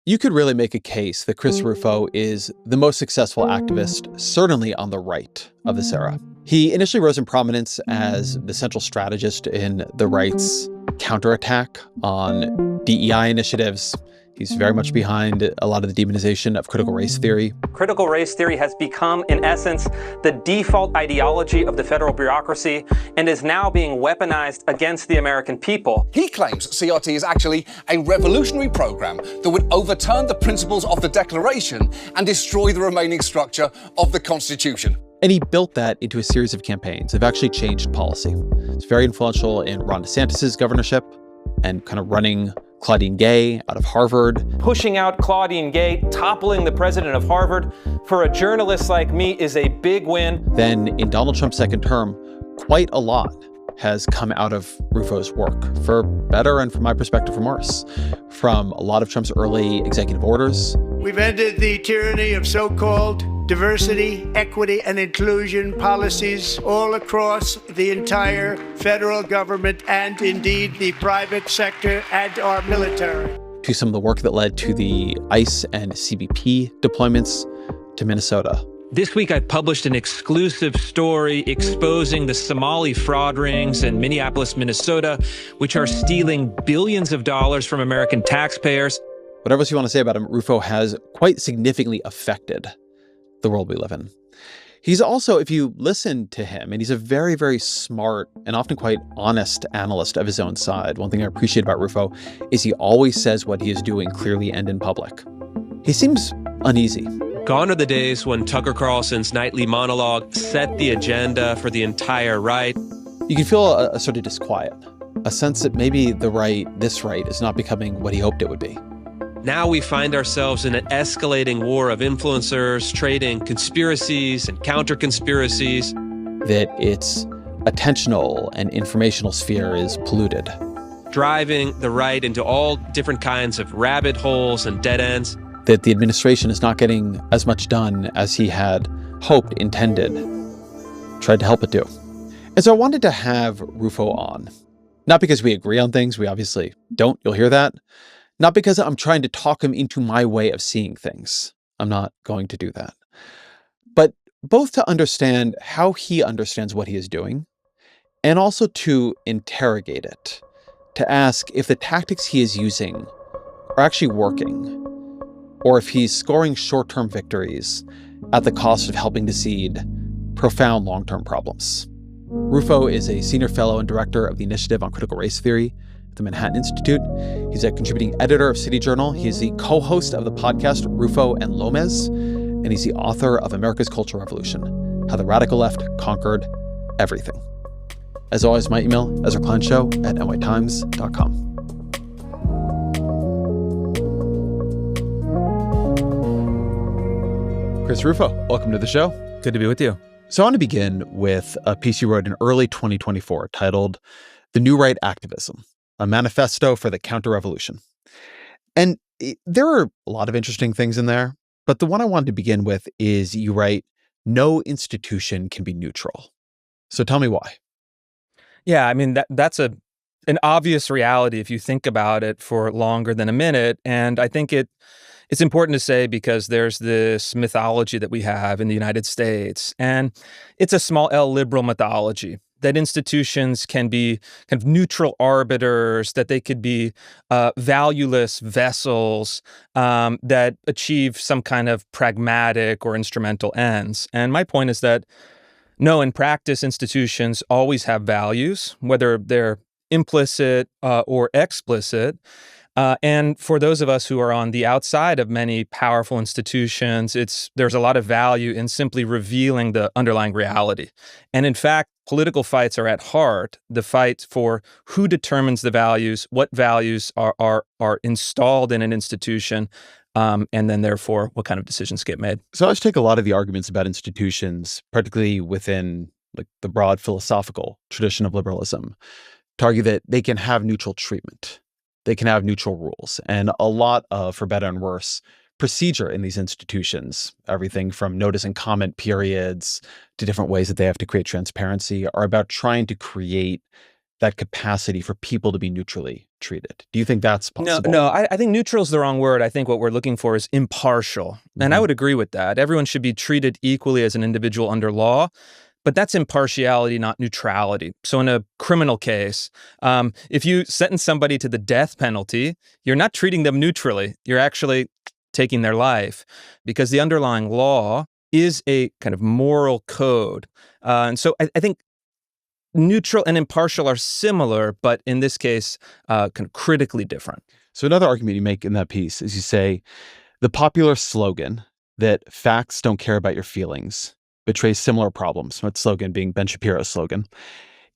You could really make a case that Chris Rufo is the most successful activist, certainly on the right of this era. He initially rose in prominence as the central strategist in the right's counterattack on DEI initiatives. He's very much behind a lot of the demonization of critical race theory. Critical race theory has become, in essence, the default ideology of the federal bureaucracy and is now being weaponized against the American people. He claims CRT is actually a revolutionary program that would overturn the principles of the Declaration and destroy the remaining structure of the Constitution. And he built that into a series of campaigns that have actually changed policy. It's very influential in Ron DeSantis' governorship and kind of running Claudine Gay out of Harvard. Pushing out Claudine Gay, toppling the president of Harvard, for a journalist like me is a big win. Then in Donald Trump's second term, quite a lot has come out of Rufo's work, for better and from my perspective, for worse. From a lot of Trump's early executive orders. We've ended the tyranny of so-called diversity, equity, and inclusion policies all across the entire federal government and indeed the private sector and our military. To some of the work that led to the ICE and C.B.P. deployments to Minnesota. This week, I published an exclusive story exposing the Somali fraud rings in Minneapolis, Minnesota, which are stealing billions of dollars from American taxpayers. Whatever else you want to say about him, Rufo has quite significantly affected the world we live in. He's also, if you listen to him, and he's a very, very smart and often quite honest analyst of his own side. One thing I appreciate about Rufo is he always says what he is doing clearly and in public. He seems uneasy. Gone are the days when Tucker Carlson's nightly monologue set the agenda for the entire right. You can feel a sort of disquiet, a sense that maybe the right, this right, is not becoming what he hoped it would be. Now we find ourselves in an escalating war of influencers trading conspiracies and counter-conspiracies. That its attentional and informational sphere is polluted. Driving the right into all different kinds of rabbit holes and dead ends. That the administration is not getting as much done as he had hoped, intended, tried to help it do. And so I wanted to have Rufo on. Not because we agree on things, we obviously don't, you'll hear that. Not because I'm trying to talk him into my way of seeing things. I'm not going to do that. But both to understand how he understands what he is doing, and also to interrogate it, to ask if the tactics he is using are actually working, or if he's scoring short-term victories at the cost of helping to seed profound long-term problems. Rufo is a senior fellow and director of the Initiative on Critical Race Theory at the Manhattan Institute. He's a contributing editor of City Journal. He's the co-host of the podcast Rufo and Lomez, and he's the author of America's Cultural Revolution, How the Radical Left Conquered Everything. As always, my email, ezrakleinshow@nytimes.com. Chris Rufo, welcome to the show. Good to be with you. So I want to begin with a piece you wrote in early 2024 titled The New Right Activism, a Manifesto for the Counterrevolution. And there are a lot of interesting things in there, but the one I wanted to begin with is you write, no institution can be neutral. So tell me why. Yeah, I mean, that's an obvious reality if you think about it for longer than a minute. And I think it's important to say because there's this mythology that we have in the United States, and it's a small L liberal mythology, that institutions can be kind of neutral arbiters, that they could be valueless vessels that achieve some kind of pragmatic or instrumental ends. And my point is that, no, in practice, institutions always have values, whether they're implicit or explicit. And for those of us who are on the outside of many powerful institutions, there's a lot of value in simply revealing the underlying reality. And in fact, political fights are at heart the fight for who determines the values, what values are installed in an institution, and then therefore what kind of decisions get made. So I just take a lot of the arguments about institutions, particularly within like the broad philosophical tradition of liberalism, to argue that they can have neutral treatment. They can have neutral rules, and a lot of, for better and worse, procedure in these institutions, everything from notice and comment periods to different ways that they have to create transparency, are about trying to create that capacity for people to be neutrally treated? Do you think that's possible? No, I think neutral is the wrong word. I think what we're looking for is impartial. And I would agree with that. Everyone should be treated equally as an individual under law, but that's impartiality, not neutrality. So in a criminal case, if you sentence somebody to the death penalty, you're not treating them neutrally. You're actually taking their life, because the underlying law is a kind of moral code. And so I think neutral and impartial are similar, but in this case, kind of critically different. So another argument you make in that piece is you say the popular slogan that facts don't care about your feelings betrays similar problems. That slogan being Ben Shapiro's slogan.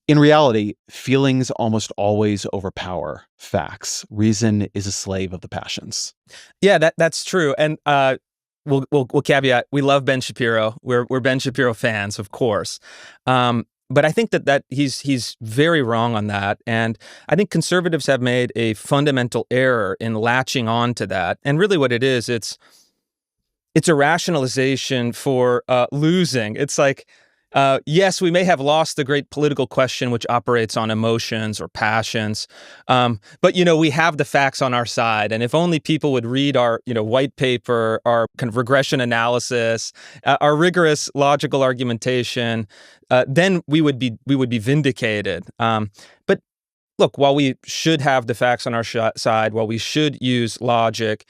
In reality, feelings almost always overpower facts. Reason is a slave of the passions. Yeah, that's true. And we'll caveat, we love Ben Shapiro. We're Ben Shapiro fans, of course. But I think that he's very wrong on that. And I think conservatives have made a fundamental error in latching on to that. And really what it is, it's a rationalization for losing. It's like, yes, we may have lost the great political question, which operates on emotions or passions. But, we have the facts on our side. And if only people would read our, white paper, our kind of regression analysis, our rigorous logical argumentation, then we would be vindicated. But look, while we should have the facts on our side, while we should use logic,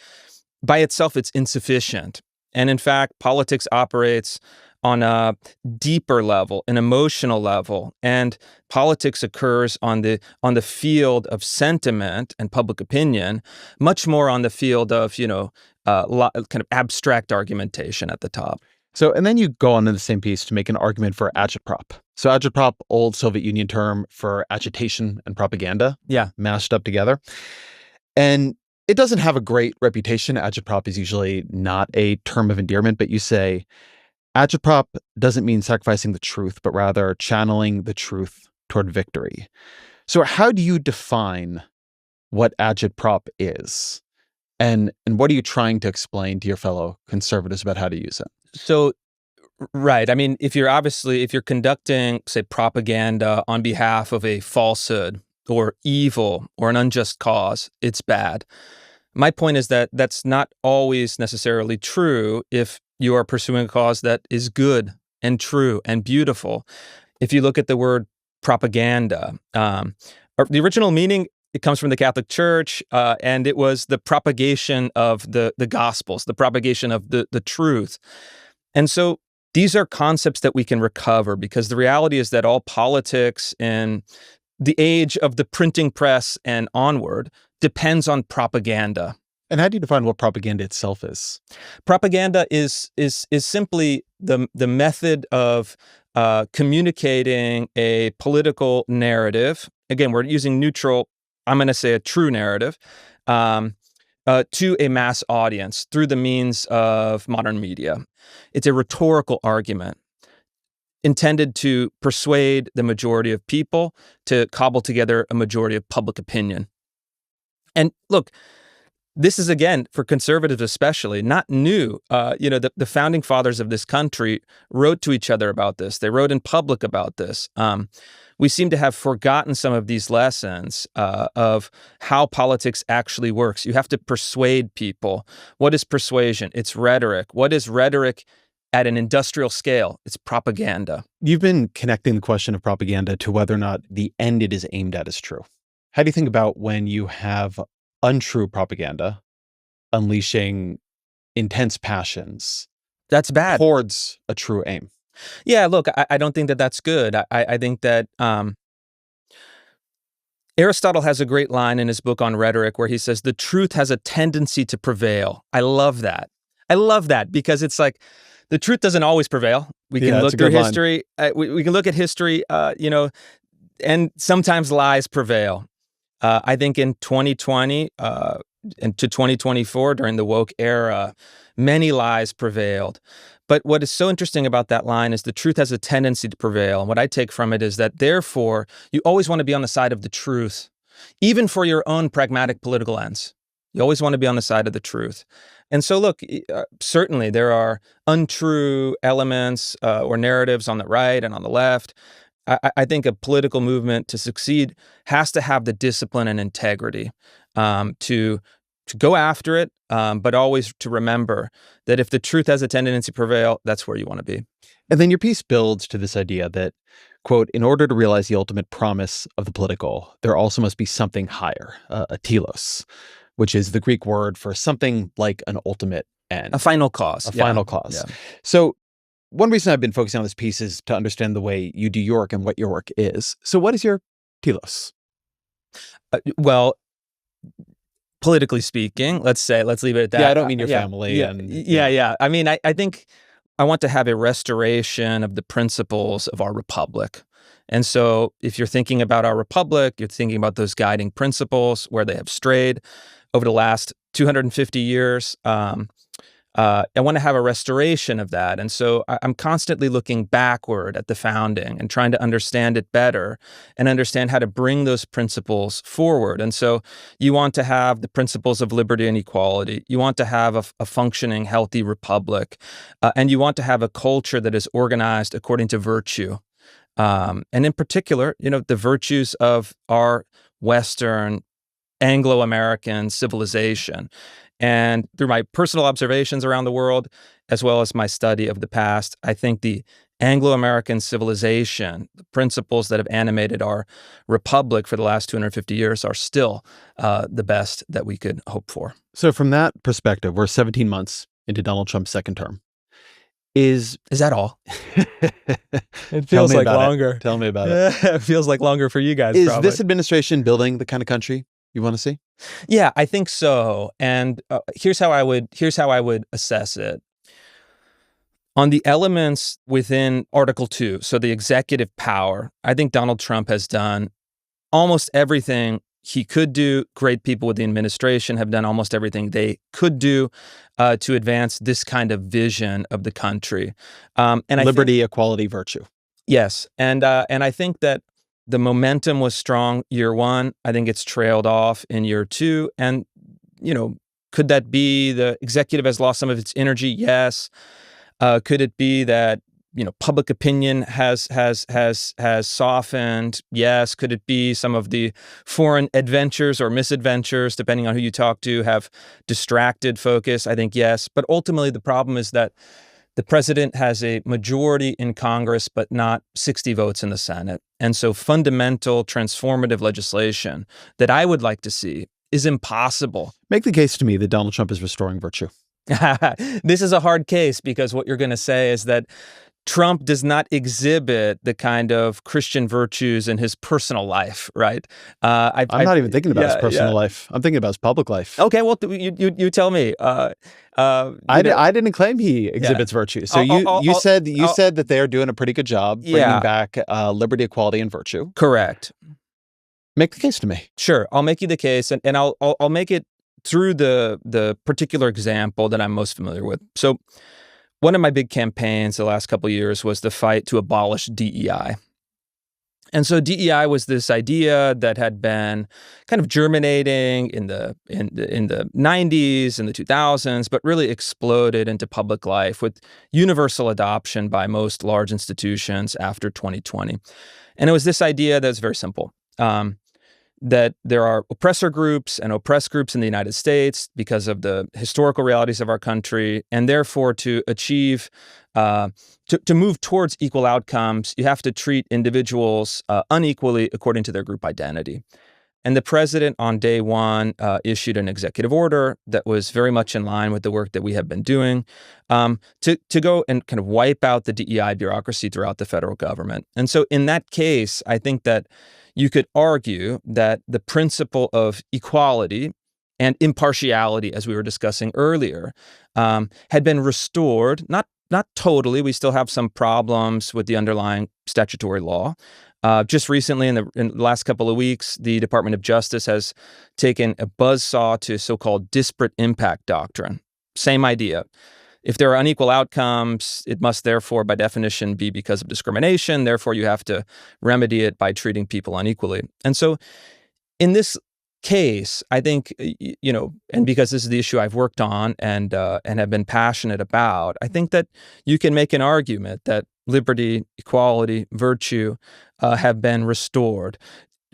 by itself, it's insufficient. And in fact, politics operates on a deeper level, an emotional level, and politics occurs on the field of sentiment and public opinion, much more on the field of kind of abstract argumentation at the top. So, and then you go on in the same piece to make an argument for agitprop. So agitprop, old Soviet Union term for agitation and propaganda, mashed up together. And it doesn't have a great reputation. Agitprop is usually not a term of endearment, but you say agitprop doesn't mean sacrificing the truth, but rather channeling the truth toward victory. So how do you define what agitprop is? And what are you trying to explain to your fellow conservatives about how to use it? So, right. I mean, if you're conducting, say, propaganda on behalf of a falsehood or evil or an unjust cause, it's bad. My point is that that's not always necessarily true if you are pursuing a cause that is good and true and beautiful. If you look at the word propaganda, the original meaning, it comes from the Catholic Church, and it was the propagation of the Gospels, the propagation of the truth. And so these are concepts that we can recover, because the reality is that all politics in the age of the printing press and onward depends on propaganda. And how do you define what propaganda itself is? Propaganda is simply the method of communicating a political narrative. Again, we're using neutral, I'm going to say a true narrative, to a mass audience through the means of modern media. It's a rhetorical argument intended to persuade the majority of people to cobble together a majority of public opinion. And look, this is, again, for conservatives especially, not new. The founding fathers of this country wrote to each other about this. They wrote in public about this. We seem to have forgotten some of these lessons of how politics actually works. You have to persuade people. What is persuasion? It's rhetoric. What is rhetoric at an industrial scale? It's propaganda. You've been connecting the question of propaganda to whether or not the end it is aimed at is true. How do you think about when you have untrue propaganda unleashing intense passions? That's bad. Towards a true aim. Yeah, look, I don't think that that's good. I think that Aristotle has a great line in his book on rhetoric where he says, the truth has a tendency to prevail. I love that. Because it's like, the truth doesn't always prevail. We can look through history. We can look at history, and sometimes lies prevail. I think in 2020 and to 2024, during the woke era, many lies prevailed. But what is so interesting about that line is the truth has a tendency to prevail. And what I take from it is that, therefore, you always want to be on the side of the truth, even for your own pragmatic political ends. You always want to be on the side of the truth. And so, look, certainly there are untrue elements or narratives on the right and on the left. I think a political movement to succeed has to have the discipline and integrity to go after it, but always to remember that if the truth has a tendency to prevail, that's where you want to be. And then your piece builds to this idea that, quote, in order to realize the ultimate promise of the political, there also must be something higher, a telos, which is the Greek word for something like an ultimate end. A final cause. A final cause. Yeah. So one reason I've been focusing on this piece is to understand the way you do your work and what your work is. So what is your telos? Well, politically speaking, let's leave it at that. Yeah, I don't mean your family. Yeah. I mean, I think I want to have a restoration of the principles of our republic. And so if you're thinking about our republic, you're thinking about those guiding principles, where they have strayed over the last 250 years. I want to have a restoration of that. And so I'm constantly looking backward at the founding and trying to understand it better and understand how to bring those principles forward. And so you want to have the principles of liberty and equality. You want to have a functioning, healthy republic. And you want to have a culture that is organized according to virtue. And in particular, the virtues of our Western Anglo-American civilization. And through my personal observations around the world, as well as my study of the past, I think the Anglo-American civilization, the principles that have animated our republic for the last 250 years are still the best that we could hope for. So from that perspective, we're 17 months into Donald Trump's second term. Is that all? It feels like longer. Tell me about it. It feels like longer for you guys. Is probably. this administration building the kind of country you want to see? Yeah, I think so. And here's how I would assess it. On the elements within Article 2, so the executive power, I think Donald Trump has done almost everything he could do. Great people with the administration have done almost everything they could do to advance this kind of vision of the country. And liberty, equality, virtue. Yes, and I think that the momentum was strong year one. I think it's trailed off in year two. And, could that be the executive has lost some of its energy? Yes. Could it be that, public opinion has softened? Yes. Could it be some of the foreign adventures or misadventures, depending on who you talk to, have distracted focus? I think yes. But ultimately, the problem is that the president has a majority in Congress, but not 60 votes in the Senate. And so fundamental, transformative legislation that I would like to see is impossible. Make the case to me that Donald Trump is restoring virtue. This is a hard case because what you're going to say is that Trump does not exhibit the kind of Christian virtues in his personal life, right? I'm not even thinking about his personal life. I'm thinking about his public life. Okay, well, you tell me. I didn't claim he exhibits virtue. So you said that they're doing a pretty good job bringing back liberty, equality, and virtue. Correct. Make the case to me. Sure, I'll make you the case, and I'll make it through the particular example that I'm most familiar with. So, one of my big campaigns the last couple of years was the fight to abolish D.E.I. And so D.E.I. was this idea that had been kind of germinating in the 90s and the 2000s, but really exploded into public life with universal adoption by most large institutions after 2020. And it was this idea that's very simple. That there are oppressor groups and oppressed groups in the United States because of the historical realities of our country, and therefore to achieve, to move towards equal outcomes, you have to treat individuals unequally according to their group identity. And the president on day one issued an executive order that was very much in line with the work that we have been doing to go and kind of wipe out the DEI bureaucracy throughout the federal government. And so in that case, I think that you could argue that the principle of equality and impartiality, as we were discussing earlier, had been restored, not totally. We still have some problems with the underlying statutory law. Just recently, in the last couple of weeks, the Department of Justice has taken a buzzsaw to so-called disparate impact doctrine. Same idea. If there are unequal outcomes, it must therefore, by definition, be because of discrimination. Therefore, you have to remedy it by treating people unequally. And so in this case, I think, and because this is the issue I've worked on and have been passionate about, I think that you can make an argument that liberty, equality, virtue have been restored.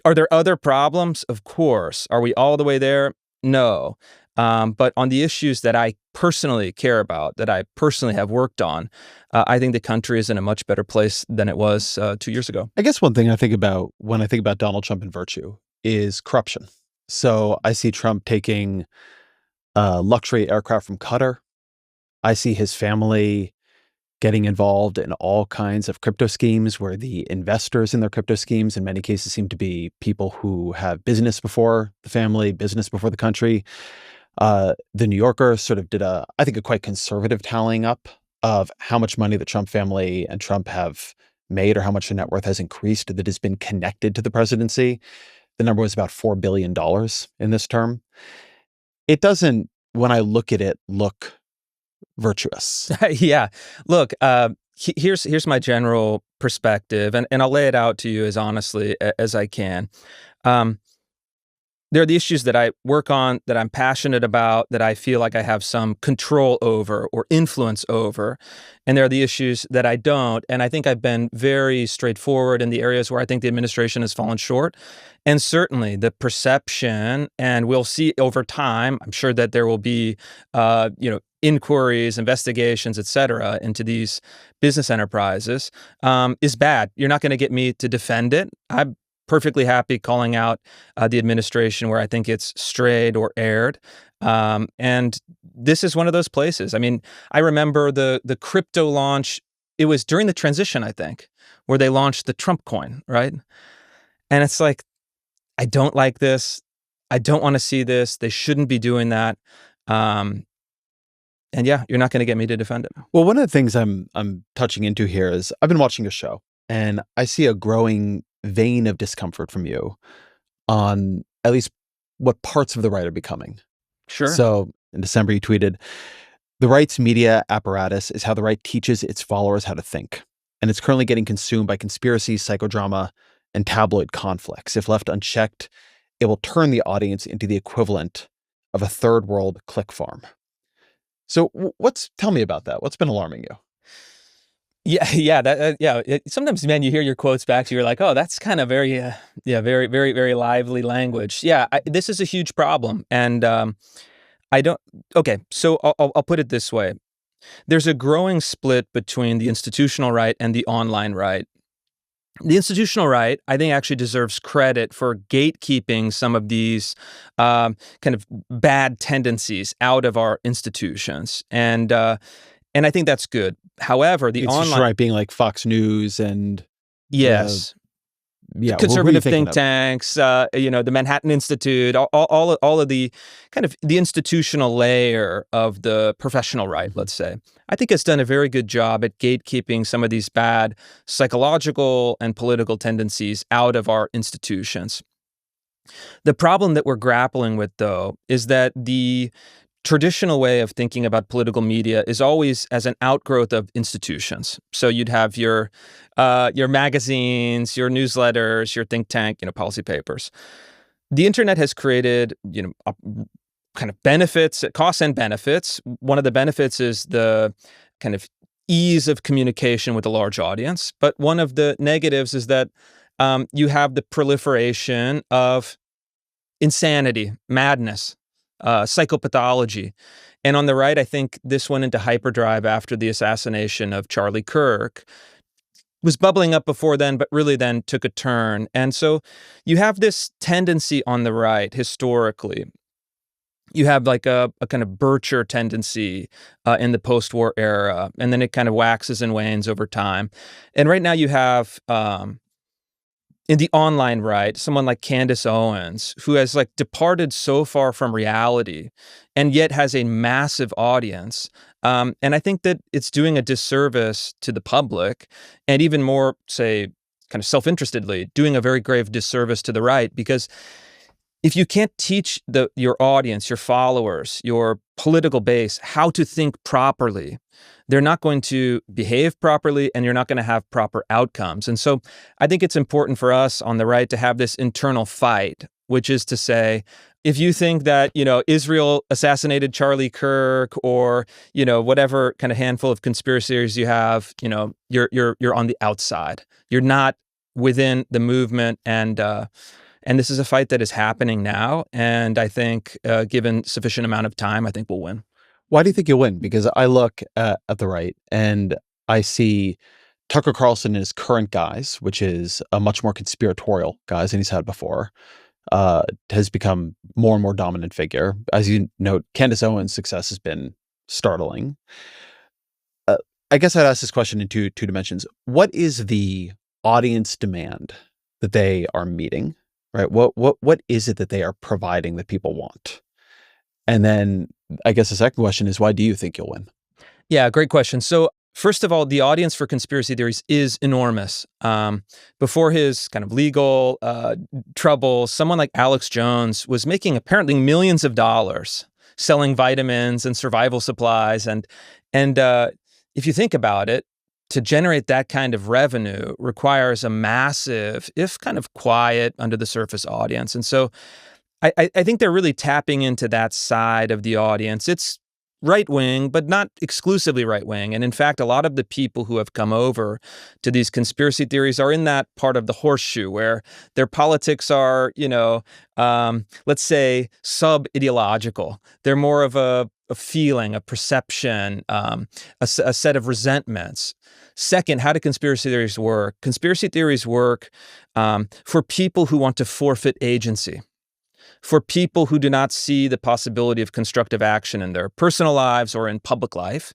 Are there other problems? Of course. Are we all the way there? No. But on the issues that I personally care about, that I personally have worked on, I think the country is in a much better place than it was 2 years ago. I guess one thing I think about when I think about Donald Trump and virtue is corruption. So I see Trump taking luxury aircraft from Qatar. I see his family getting involved in all kinds of crypto schemes where the investors in their crypto schemes in many cases seem to be people who have business before the family, business before the country. The New Yorker sort of did I think a quite conservative tallying up of how much money the Trump family and Trump have made or how much their net worth has increased that has been connected to the presidency. The number was about $4 billion in this term. It doesn't, when I look at it, look virtuous. Yeah. Look, here's my general perspective, and I'll lay it out to you as honestly as I can. There are the issues that I work on, that I'm passionate about, that I feel like I have some control over or influence over. And there are the issues that I don't. And I think I've been very straightforward in the areas where I think the administration has fallen short. And certainly the perception, and we'll see over time, I'm sure that there will be, inquiries, investigations, et cetera, into these business enterprises, is bad. You're not going to get me to defend it. I'm perfectly happy calling out the administration where I think it's strayed or erred. And this is one of those places. I mean, I remember the crypto launch. It was during the transition, I think, where they launched the Trump coin, right? And it's like, I don't like this. I don't want to see this. They shouldn't be doing that. And yeah, you're not going to get me to defend it. Well, one of the things I'm touching into here is I've been watching a show and I see a growing vein of discomfort from you on at least what parts of the right are becoming. Sure. So in December, you tweeted, "The right's media apparatus is how the right teaches its followers how to think. And it's currently getting consumed by conspiracy, psychodrama, and tabloid conflicts. If left unchecked, it will turn the audience into the equivalent of a third world click farm." So tell me about that. What's been alarming you? Yeah. Sometimes, man, you hear your quotes back to you, you're like, oh, that's kind of very, very, very, very lively language. Yeah, this is a huge problem. And so I'll put it this way. There's a growing split between the institutional right and the online right. The institutional right, I think, actually deserves credit for gatekeeping some of these kind of bad tendencies out of our institutions. And I think that's good. However, the online right being like Fox News and yes, conservative think tanks, the Manhattan Institute, all of the kind of the institutional layer of the professional right, let's say, I think has done a very good job at gatekeeping some of these bad psychological and political tendencies out of our institutions. The problem that we're grappling with, though, is that the traditional way of thinking about political media is always as an outgrowth of institutions. So you'd have your magazines, your newsletters, your think tank, policy papers. The internet has created, kind of benefits, costs and benefits. One of the benefits is the kind of ease of communication with a large audience. But one of the negatives is that you have the proliferation of insanity, madness, psychopathology. And on the right, I think this went into hyperdrive after the assassination of Charlie Kirk. Was bubbling up before then, but really then took a turn. And so you have this tendency on the right, historically. You have like a kind of Bircher tendency in the post-war era, and then it kind of waxes and wanes over time. And right now you have in the online right, someone like Candace Owens, who has like departed so far from reality and yet has a massive audience. And I think that it's doing a disservice to the public, and even more, say, kind of self-interestedly, doing a very grave disservice to the right, because if you can't teach your audience, your followers, your political base how to think properly, they're not going to behave properly, and you're not going to have proper outcomes. And so I think it's important for us on the right to have this internal fight, which is to say, if you think that, Israel assassinated Charlie Kirk or, whatever kind of handful of conspiracy theories you have, you're on the outside. You're not within the movement. And this is a fight that is happening now. And I think given sufficient amount of time, I think we'll win. Why do you think you'll win? Because I look at the right and I see Tucker Carlson and his current guise, which is a much more conspiratorial guise than he's had before, has become more and more dominant figure. As you note, Candace Owens' success has been startling. I guess I'd ask this question in two dimensions. What is the audience demand that they are meeting, right? What is it that they are providing that people want? And then I guess the second question is, why do you think you'll win? Yeah, great question. So first of all, the audience for conspiracy theories is enormous. Before his kind of legal trouble, someone like Alex Jones was making apparently millions of dollars selling vitamins and survival supplies. And if you think about it, to generate that kind of revenue requires a massive, if kind of quiet, under the surface audience. And so I think they're really tapping into that side of the audience. It's right-wing, but not exclusively right-wing. And in fact, a lot of the people who have come over to these conspiracy theories are in that part of the horseshoe where their politics are, let's say, sub-ideological. They're more of a feeling, a perception, a set of resentments. Second, how do conspiracy theories work? Conspiracy theories work for people who want to forfeit agency, for people who do not see the possibility of constructive action in their personal lives or in public life.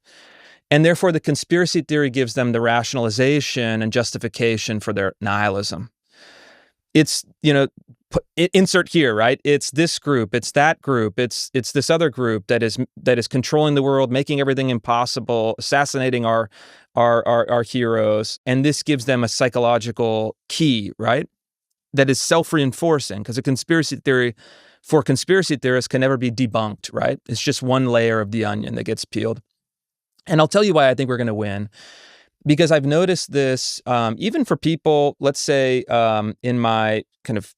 And therefore, the conspiracy theory gives them the rationalization and justification for their nihilism. It's, insert here, right? It's this group, it's that group, it's this other group that is controlling the world, making everything impossible, assassinating our heroes. And this gives them a psychological key, right? That is self-reinforcing, because a conspiracy theory for conspiracy theorists can never be debunked, right? It's just one layer of the onion that gets peeled. And I'll tell you why I think we're going to win. Because I've noticed this, even for people, let's say, in my kind of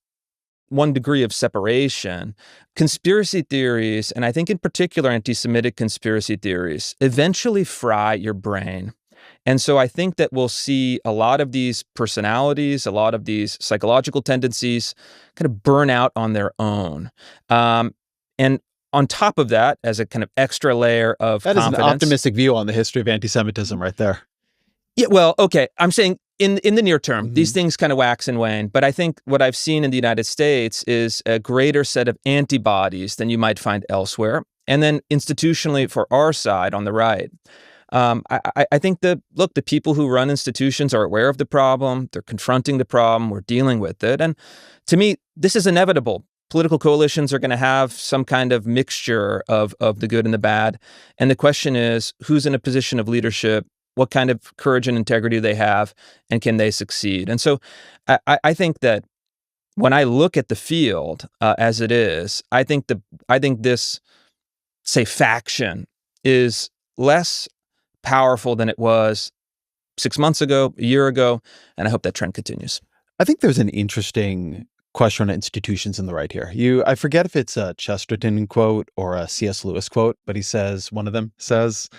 one degree of separation, conspiracy theories, and I think in particular anti-Semitic conspiracy theories, eventually fry your brain. And so I think that we'll see a lot of these personalities, a lot of these psychological tendencies kind of burn out on their own. And on top of that, as a kind of extra layer of confidence. That is an optimistic view on the history of anti-Semitism right there. Yeah, well, okay. I'm saying in the near term, these things kind of wax and wane. But I think what I've seen in the United States is a greater set of antibodies than you might find elsewhere. And then institutionally for our side on the right, I think the people who run institutions are aware of the problem. They're confronting the problem. We're dealing with it. And to me, this is inevitable. Political coalitions are going to have some kind of mixture of the good and the bad. And the question is, who's in a position of leadership? What kind of courage and integrity do they have? And can they succeed? And so I think that when I look at the field as it is, I think this, say, faction is less powerful than it was 6 months ago, a year ago, and I hope that trend continues. I think there's an interesting question on institutions in the right here. I forget if it's a Chesterton quote or a C.S. Lewis quote, but one of them says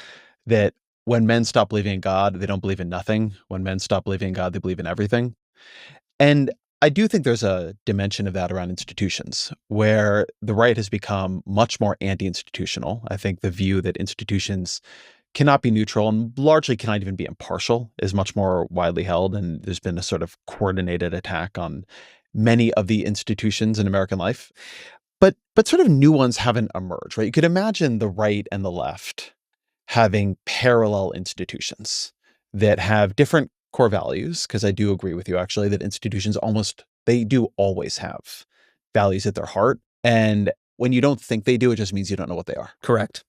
that when men stop believing in God, they don't believe in nothing. When men stop believing in God, they believe in everything. And I do think there's a dimension of that around institutions where the right has become much more anti-institutional. I think the view that institutions cannot be neutral and largely cannot even be impartial is much more widely held. And there's been a sort of coordinated attack on many of the institutions in American life. But sort of new ones haven't emerged, right? You could imagine the right and the left having parallel institutions that have different core values, because I do agree with you, actually, that institutions they do always have values at their heart. And when you don't think they do, it just means you don't know what they are. Correct.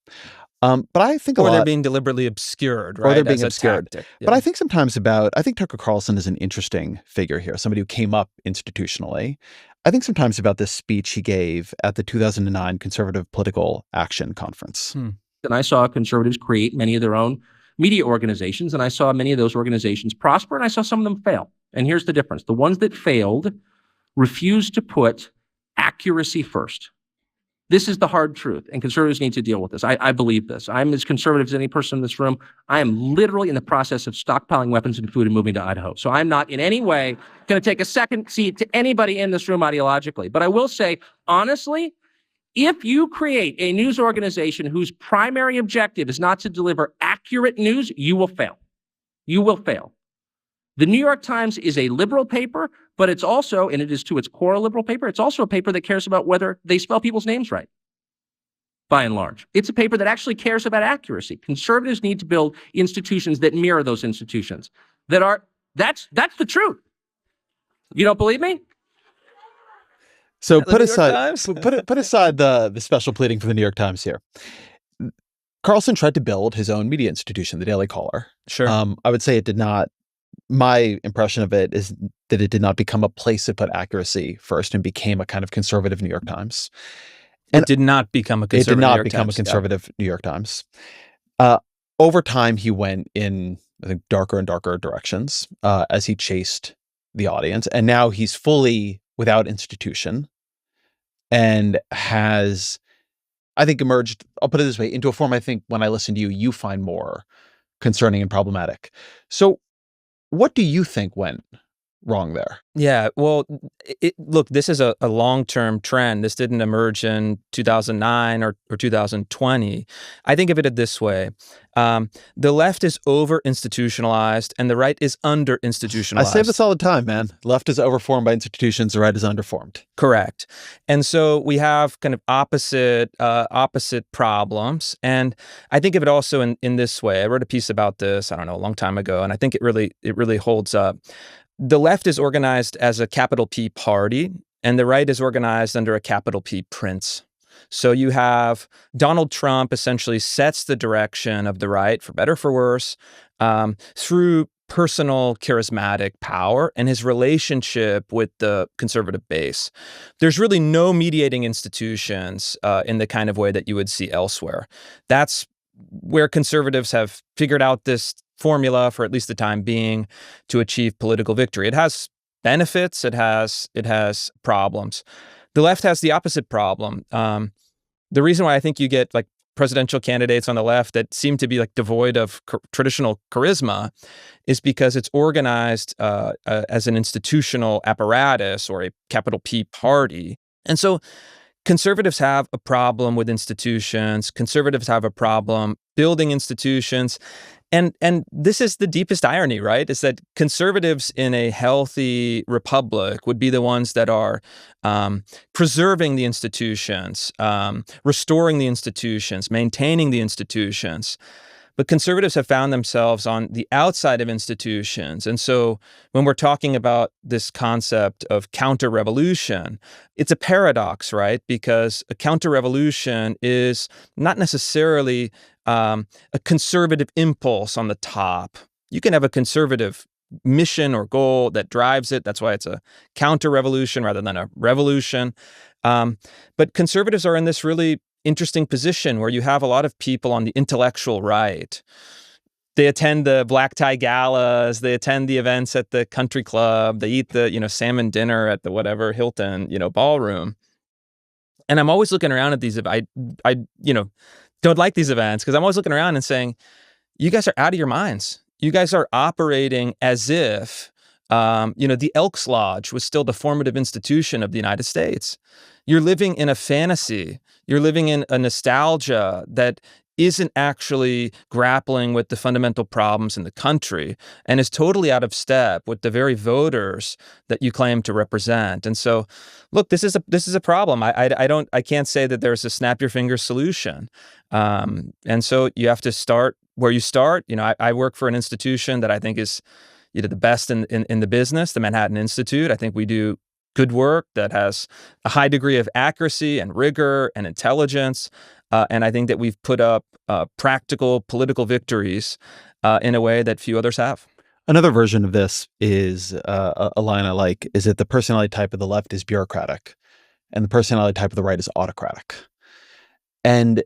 But I think they're being deliberately obscured, right? Or they're being obscured. Yeah. But I think sometimes I think Tucker Carlson is an interesting figure here, somebody who came up institutionally. I think sometimes about this speech he gave at the 2009 Conservative Political Action Conference. And I saw conservatives create many of their own media organizations, and I saw many of those organizations prosper, and I saw some of them fail. And here's the difference. The ones that failed refused to put accuracy first. This is the hard truth, and conservatives need to deal with this. I believe this. I'm as conservative as any person in this room. I am literally in the process of stockpiling weapons and food and moving to Idaho. So I'm not in any way going to take a second seat to anybody in this room ideologically. But I will say, honestly, if you create a news organization whose primary objective is not to deliver accurate news, you will fail. You will fail. The New York Times is a liberal paper, but it's also, and it is to its core a liberal paper, it's also a paper that cares about whether they spell people's names right, by and large. It's a paper that actually cares about accuracy. Conservatives need to build institutions that mirror those institutions. That's the truth. You don't believe me? So put aside the special pleading for the New York Times here. Carlson tried to build his own media institution, the Daily Caller. Sure. I would say it did not. My impression of it is that it did not become a place that put accuracy first and became a kind of conservative New York Times. And it did not become a conservative New York Times. Over time, he went in, I think, darker and darker directions as he chased the audience. And now he's fully without institution and has, I think, emerged, I'll put it this way, into a form I think when I listen to you find more concerning and problematic. So what do you think went wrong there? Yeah, well, look, this is a long-term trend. This didn't emerge in 2009 or 2020. I think of it this way. The left is over-institutionalized and the right is under-institutionalized. I say this all the time, man. Left is overformed by institutions, the right is underformed. Correct. And so we have kind of opposite problems. And I think of it also in this way. I wrote a piece about this, I don't know, a long time ago, and I think it really holds up. The left is organized as a capital P party, and the right is organized under a capital P prince. So you have Donald Trump essentially sets the direction of the right, for better or for worse, through personal charismatic power and his relationship with the conservative base. There's really no mediating institutions in the kind of way that you would see elsewhere. That's where conservatives have figured out this formula, for at least the time being, to achieve political victory. It has benefits, it has problems. The left has the opposite problem. The reason why I think you get like presidential candidates on the left that seem to be like devoid of traditional charisma is because it's organized as an institutional apparatus or a capital P party. And so conservatives have a problem with institutions. Conservatives have a problem building institutions. And this is the deepest irony, right? Is that conservatives in a healthy republic would be the ones that are preserving the institutions, restoring the institutions, maintaining the institutions. But conservatives have found themselves on the outside of institutions. And so when we're talking about this concept of counterrevolution, it's a paradox, right? Because a counterrevolution is not necessarily a conservative impulse on the top. You can have a conservative mission or goal that drives it. That's why it's a counter-revolution rather than a revolution. But conservatives are in this really interesting position where you have a lot of people on the intellectual right. They attend the black tie galas, they attend the events at the country club, they eat the, salmon dinner at the whatever Hilton, ballroom. And I'm always looking around at these, I don't like these events because I'm always looking around and saying, you guys are out of your minds. You guys are operating as if, the Elks Lodge was still the formative institution of the United States. You're living in a fantasy. You're living in a nostalgia that isn't actually grappling with the fundamental problems in the country and is totally out of step with the very voters that you claim to represent. And so, look, this is a problem. I can't say that there's a snap your fingers solution. And so you have to start where you start. I work for an institution that I think is the best in the business, the Manhattan Institute. I think we do good work that has a high degree of accuracy and rigor and intelligence. And I think that we've put up practical political victories in a way that few others have. Another version of this is a line I like, is that the personality type of the left is bureaucratic and the personality type of the right is autocratic. And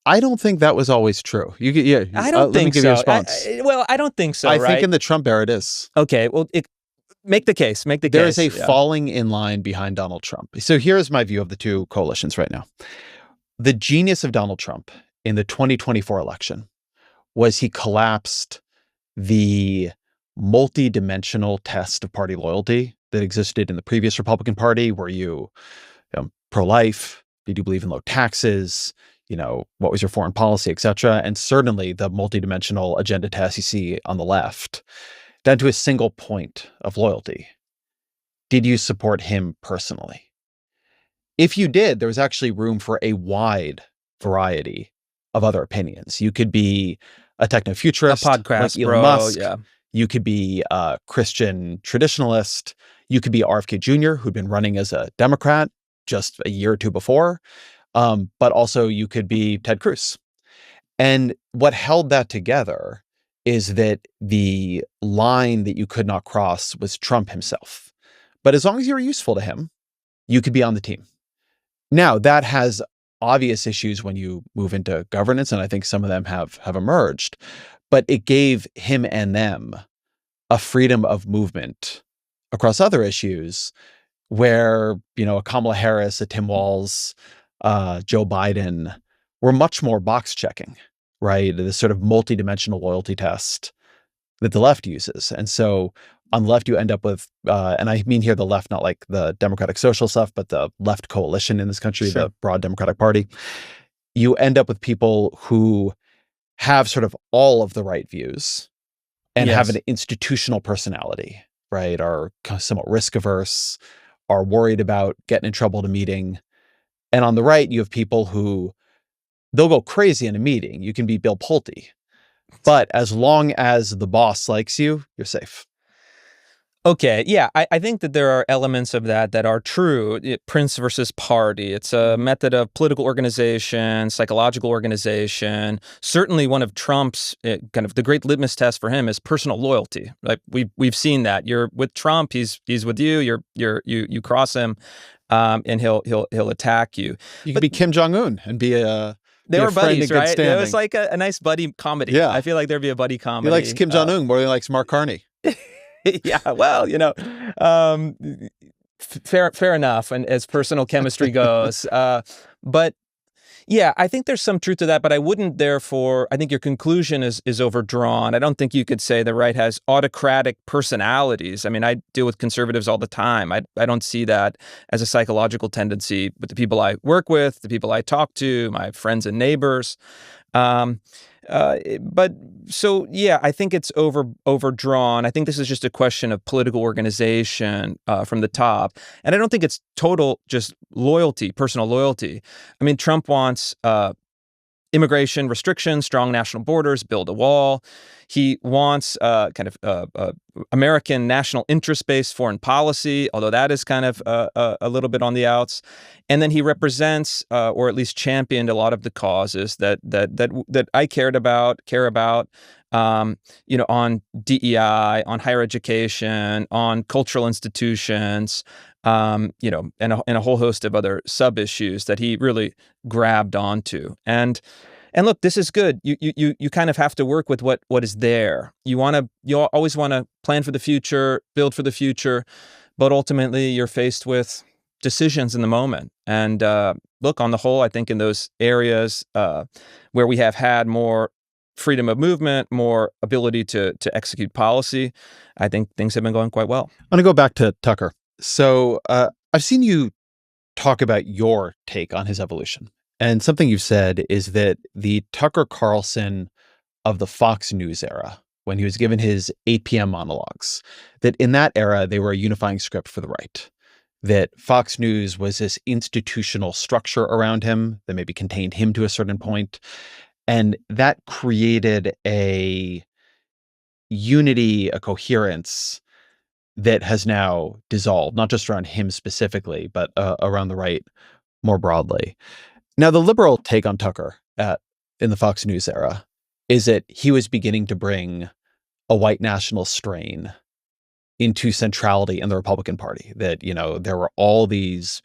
I don't think that was always true. I don't think so. Let me give you a response. I don't think so, I think in the Trump era it is. Okay, well, make the case. There is a falling in line behind Donald Trump. So here's my view of the two coalitions right now. The genius of Donald Trump in the 2024 election was he collapsed the multi-dimensional test of party loyalty that existed in the previous Republican Party, where you know, pro-life, did you believe in low taxes, what was your foreign policy, et cetera, and certainly the multi-dimensional agenda test you see on the left, down to a single point of loyalty. Did you support him personally? If you did, there was actually room for a wide variety of other opinions. You could be a techno-futurist, a podcast, like Elon Musk. Yeah. You could be a Christian traditionalist. You could be RFK Jr., who'd been running as a Democrat just a year or two before. But also you could be Ted Cruz. And what held that together is that the line that you could not cross was Trump himself. But as long as you were useful to him, you could be on the team. Now, that has obvious issues when you move into governance, and I think some of them have emerged. But it gave him and them a freedom of movement across other issues where, a Kamala Harris, a Tim Walz, Joe Biden were much more box checking, right? This sort of multi-dimensional loyalty test that the left uses. And so on the left, you end up with, and I mean here the left, not like the Democratic Socialist left, but the left coalition in this country, sure, the broad Democratic Party. You end up with people who have sort of all of the right views and yes, have an institutional personality, right? Are somewhat risk averse, are worried about getting in trouble at a meeting. And on the right, you have people who they'll go crazy in a meeting. You can be Bill Pulte, but as long as the boss likes you, you're safe. Okay, yeah, I think that there are elements of that are true. Prince versus party. It's a method of political organization, psychological organization. Certainly one of Trump's kind of the great litmus test for him is personal loyalty. Like we've seen that. You're with Trump, he's with you. You cross him, and he'll attack you. You could be Kim Jong-un and be a They were buddies, right? Standing. It was like a nice buddy comedy. Yeah. I feel like there'd be a buddy comedy. He likes Kim Jong-un more than he likes Mark Carney. Yeah, well, fair enough, and as personal chemistry goes. But yeah, I think there's some truth to that, but I wouldn't therefore, I think your conclusion is overdrawn. I don't think you could say the right has autocratic personalities. I mean, I deal with conservatives all the time. I don't see that as a psychological tendency with the people I work with, the people I talk to, my friends and neighbors. But so, yeah, I think it's overdrawn. I think this is just a question of political organization from the top. And I don't think it's total just loyalty, personal loyalty. I mean, Trump wants immigration restrictions, strong national borders, build a wall. He wants American national interest-based foreign policy, although that is kind of a little bit on the outs. And then he represents, or at least championed, a lot of the causes that I care about, on DEI, on higher education, on cultural institutions, and a whole host of other sub-issues that he really grabbed onto. And look, this is good. You kind of have to work with what is there. You always want to plan for the future, build for the future, but ultimately you're faced with decisions in the moment. And look, on the whole, I think in those areas where we have had more freedom of movement, more ability to execute policy, I think things have been going quite well. I'm going to go back to Tucker. So I've seen you talk about your take on his evolution. And something you've said is that the Tucker Carlson of the Fox News era, when he was given his 8 p.m. monologues, that in that era, they were a unifying script for the right. That Fox News was this institutional structure around him that maybe contained him to a certain point. And that created a unity, a coherence that has now dissolved, not just around him specifically, but around the right more broadly. Now, the liberal take on Tucker in the Fox News era is that he was beginning to bring a white national strain into centrality in the Republican Party. That, there were all these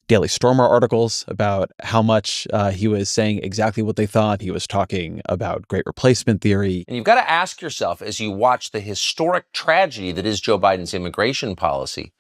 Daily Stormer articles about how much he was saying exactly what they thought. He was talking about great replacement theory. And you've got to ask yourself, as you watch the historic tragedy that is Joe Biden's immigration policy,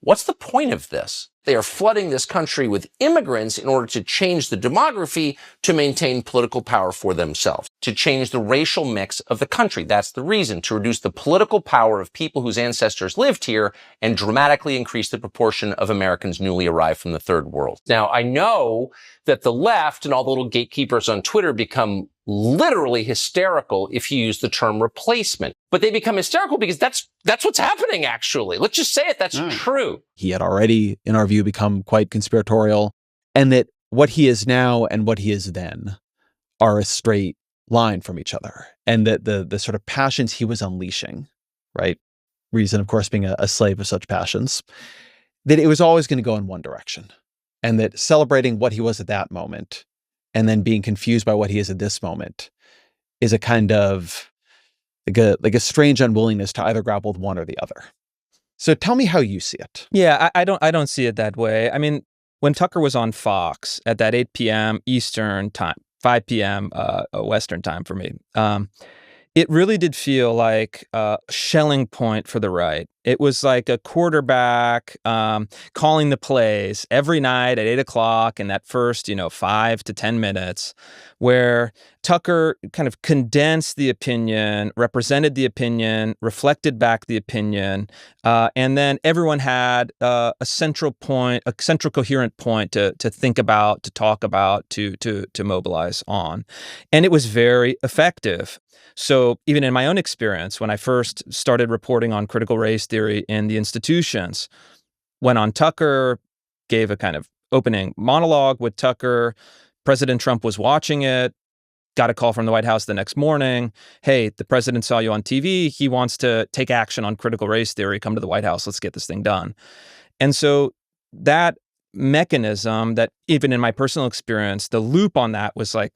What's the point of this? They are flooding this country with immigrants in order to change the demography to maintain political power for themselves, to change the racial mix of the country. That's the reason, to reduce the political power of people whose ancestors lived here and dramatically increase the proportion of Americans newly arrived from the third world. Now, I know that the left and all the little gatekeepers on Twitter become literally hysterical if you use the term replacement. But they become hysterical because that's what's happening, actually. Let's just say it. That's true. He had already, in our view, become quite conspiratorial, and that what he is now and what he is then are a straight line from each other. And that the sort of passions he was unleashing, right? Reason, of course, being a slave of such passions, that it was always going to go in one direction. And that celebrating what he was at that moment and then being confused by what he is at this moment is a kind of like a strange unwillingness to either grapple with one or the other. So tell me how you see it. Yeah, I don't see it that way. I mean, when Tucker was on Fox at that 8 p.m. Eastern time, 5 p.m. Western time for me, it really did feel like a shelling point for the right. It was like a quarterback calling the plays every night at 8 o'clock in that first, 5 to 10 minutes, where Tucker kind of condensed the opinion, represented the opinion, reflected back the opinion, and then everyone had a central point, a central coherent point to think about, to talk about, to mobilize on. And it was very effective. So even in my own experience, when I first started reporting on critical race theory in the institutions, went on Tucker, gave a kind of opening monologue with Tucker. President Trump was watching it, got a call from the White House the next morning. Hey, the president saw you on TV. He wants to take action on critical race theory. Come to the White House. Let's get this thing done. And so that mechanism, that even in my personal experience, the loop on that was like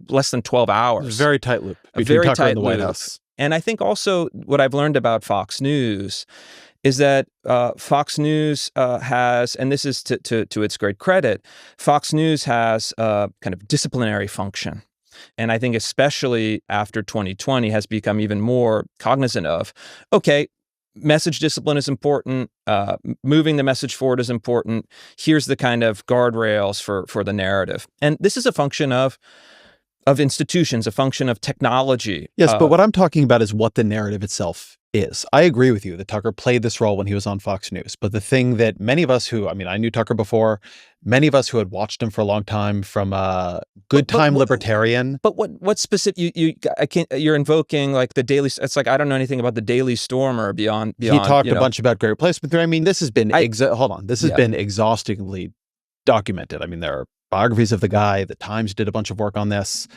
less than 12 hours. Very tight loop between Tucker and the White House. And I think also what I've learned about Fox News is that Fox News has, and this is to its great credit, Fox News has a kind of disciplinary function. And I think especially after 2020 has become even more cognizant of, okay, message discipline is important. Moving the message forward is important. Here's the kind of guardrails for the narrative. And this is a function of institutions, a function of technology. Yes, but what I'm talking about is what the narrative itself is. I agree with you that Tucker played this role when he was on Fox News. But the thing that many of us who, I knew Tucker before, many of us who had watched him for a long time from a good time libertarian. But what specific, you're invoking like the Daily, it's like, I don't know anything about the Daily Storm or beyond. He talked a bunch about great replacement theory. This has been, been exhaustively documented. There are biographies of the guy. The Times did a bunch of work on this.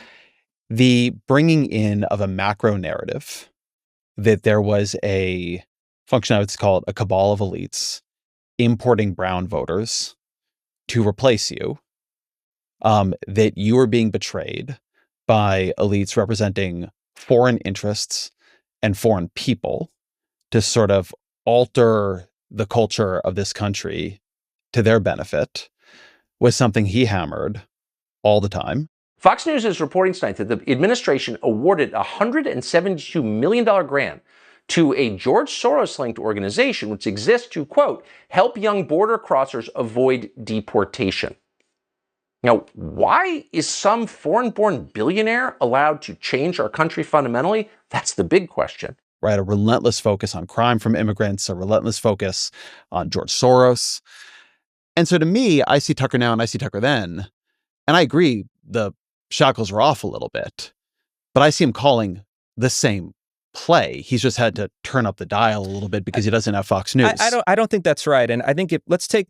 The bringing in of a macro narrative that there was a function, I would call it a cabal of elites, importing brown voters to replace you, that you were being betrayed by elites representing foreign interests and foreign people to sort of alter the culture of this country to their benefit, was something he hammered all the time. Fox News is reporting tonight that the administration awarded a $172 million grant to a George Soros-linked organization which exists to, quote, help young border crossers avoid deportation. Now, why is some foreign-born billionaire allowed to change our country fundamentally? That's the big question. Right, a relentless focus on crime from immigrants, a relentless focus on George Soros. And so to me, I see Tucker now and I see Tucker then. And I agree, the shackles are off a little bit, but I see him calling the same play. He's just had to turn up the dial a little bit because he doesn't have Fox News. I don't think that's right. And I think let's take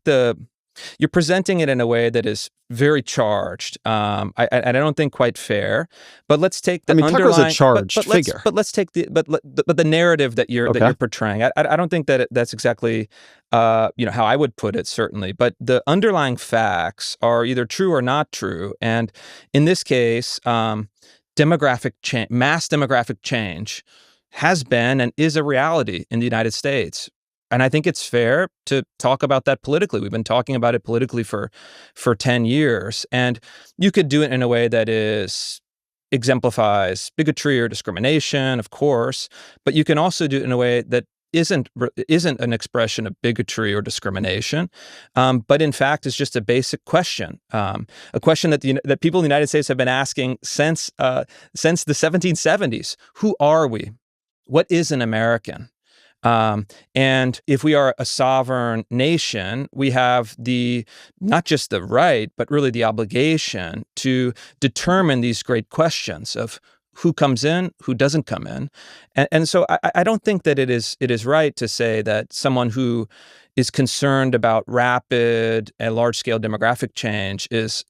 you're presenting it in a way that is very charged. I don't think quite fair. But let's take the underlying. Tucker's a charged figure. But let's take the narrative that you're portraying. I don't think that that's exactly how I would put it, certainly. But the underlying facts are either true or not true. And in this case, mass demographic change has been and is a reality in the United States. And I think it's fair to talk about that politically. We've been talking about it politically for 10 years. And you could do it in a way that exemplifies bigotry or discrimination, of course, but you can also do it in a way that isn't an expression of bigotry or discrimination, but in fact is just a basic question, a question that people in the United States have been asking since the 1770s. Who are we? What is an American? And if we are a sovereign nation, we have not just the right, but really the obligation to determine these great questions of who comes in, who doesn't come in. And so I don't think that it is right to say that someone who is concerned about rapid and large-scale demographic change is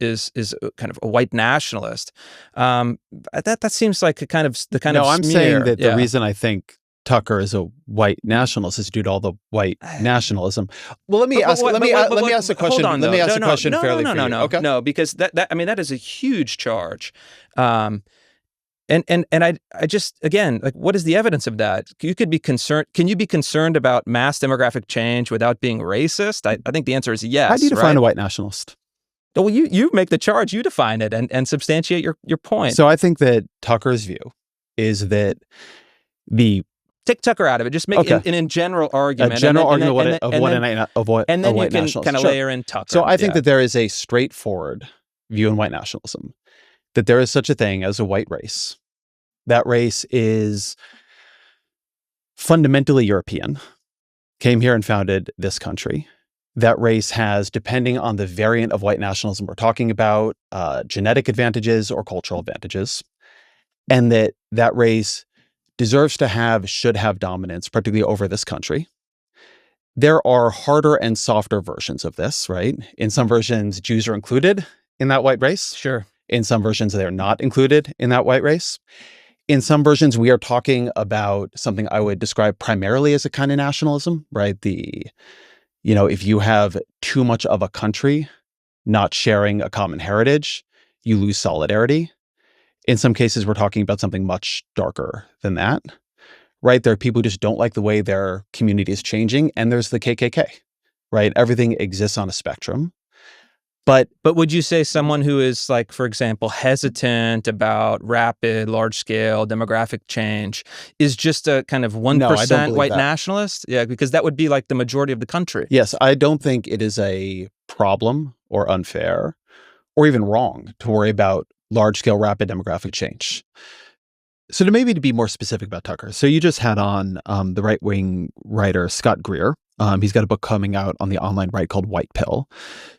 kind of a white nationalist. That seems like the kind of smear. No, I'm saying that the reason I think Tucker is a white nationalist is due to all the white nationalism. Well, let me ask a question. Hold on, let me ask a question fairly for you. Okay. No, because that is a huge charge. And I just, again, like, what is the evidence of that? You could be concerned. Can you be concerned about mass demographic change without being racist? I think the answer is yes. How do you define a white nationalist? Well, you make the charge, you define it, and substantiate your point. So I think that Tucker's view is that take Tucker out of it. Just make an in general argument. A general argument of what a white nationalist. And then you can kind of layer in Tucker. So I think that there is a straightforward view in white nationalism that there is such a thing as a white race. That race is fundamentally European, came here and founded this country. That race has, depending on the variant of white nationalism we're talking about, genetic advantages or cultural advantages, and that race deserves to have, should have dominance, particularly over this country. There are harder and softer versions of this, right? In some versions, Jews are included in that white race. Sure. In some versions, they're not included in that white race. In some versions, we are talking about something I would describe primarily as a kind of nationalism, right? If you have too much of a country not sharing a common heritage, you lose solidarity. In some cases, we're talking about something much darker than that, right? There are people who just don't like the way their community is changing, and there's the KKK, right? Everything exists on a spectrum. But would you say someone who is, like, for example, hesitant about rapid, large-scale demographic change is just a kind of 1% white nationalist? Yeah, because that would be like the majority of the country. Yes, I don't think it is a problem or unfair or even wrong to worry about large-scale rapid demographic change. So to be more specific about Tucker, so you just had on the right-wing writer Scott Greer. He's got a book coming out on the online right called White Pill.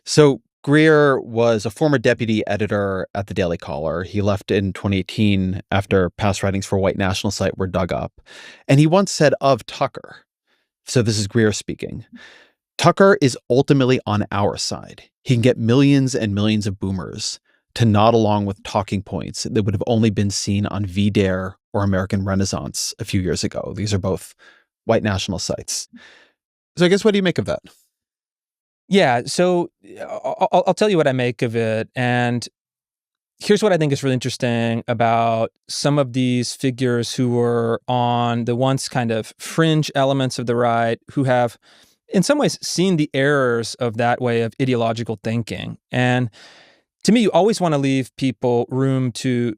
So Greer was a former deputy editor at the Daily Caller. He left in 2018 after past writings for a white national site were dug up. And he once said of Tucker, so this is Greer speaking, Tucker is ultimately on our side. He can get millions and millions of boomers to nod along with talking points that would have only been seen on VDare or American Renaissance a few years ago. These are both white national sites. So I guess, what do you make of that? Yeah, so I'll tell you what I make of it. And here's what I think is really interesting about some of these figures who were on the once kind of fringe elements of the right, who have in some ways seen the errors of that way of ideological thinking. And to me, you always want to leave people room to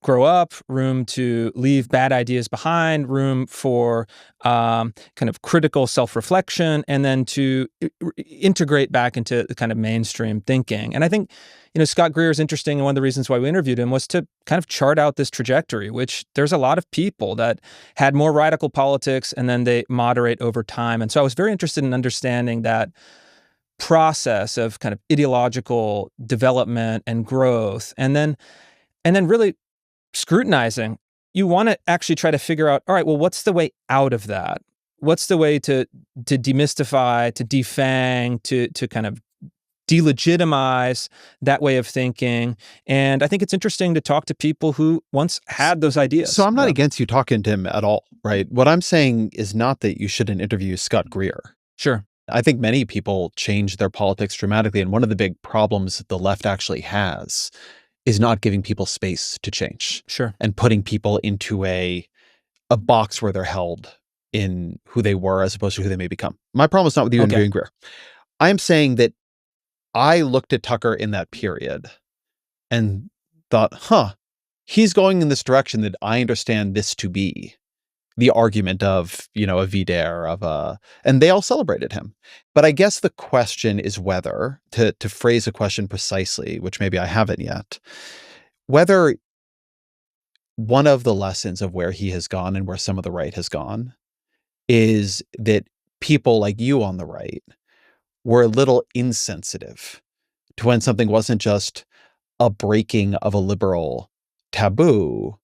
grow up, room to leave bad ideas behind, room for kind of critical self-reflection, and then to integrate back into the kind of mainstream thinking. And I think, Scott Greer is interesting, and one of the reasons why we interviewed him was to kind of chart out this trajectory, which there's a lot of people that had more radical politics and then they moderate over time. And so I was very interested in understanding that process of kind of ideological development and growth, and then really scrutinizing. You want to actually try to figure out, all right, well, what's the way out of that? What's the way to demystify, to defang, to kind of delegitimize that way of thinking? And I think it's interesting to talk to people who once had those ideas. So I'm not against you talking to him at all, right? What I'm saying is not that you shouldn't interview Scott Greer. Sure. I think many people change their politics dramatically. And one of the big problems that the left actually has is not giving people space to change. Sure. And putting people into a box where they're held in who they were as opposed to who they may become. My problem is not with you interviewing Greer. I am saying that I looked at Tucker in that period and thought, he's going in this direction that I understand this to be. the argument of, a Vider, and they all celebrated him. But I guess the question is whether, to phrase a question precisely, which maybe I haven't yet, whether one of the lessons of where he has gone and where some of the right has gone is that people like you on the right were a little insensitive to when something wasn't just a breaking of a liberal taboo,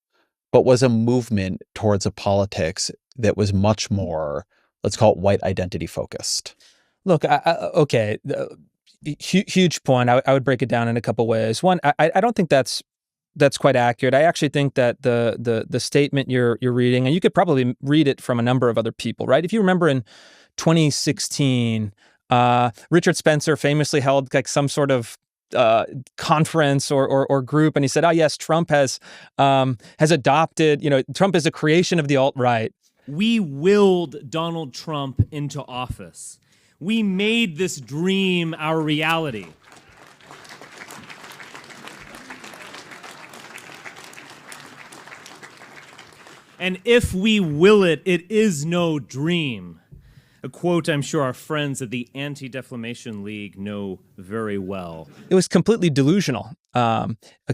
but was a movement towards a politics that was much more, let's call it, white identity focused. Look, okay, huge point. I would break it down in a couple ways. One, I don't think that's quite accurate. I actually think that the statement you're reading, and you could probably read it from a number of other people, right? If you remember in 2016, Richard Spencer famously held like some sort of conference or group, and he said, "Oh yes, Trump has adopted. Trump is a creation of the alt-right." We willed Donald Trump into office. We made this dream our reality. And if we will it, it is no dream. A quote I'm sure our friends at the Anti-Defamation League know very well. It was completely delusional,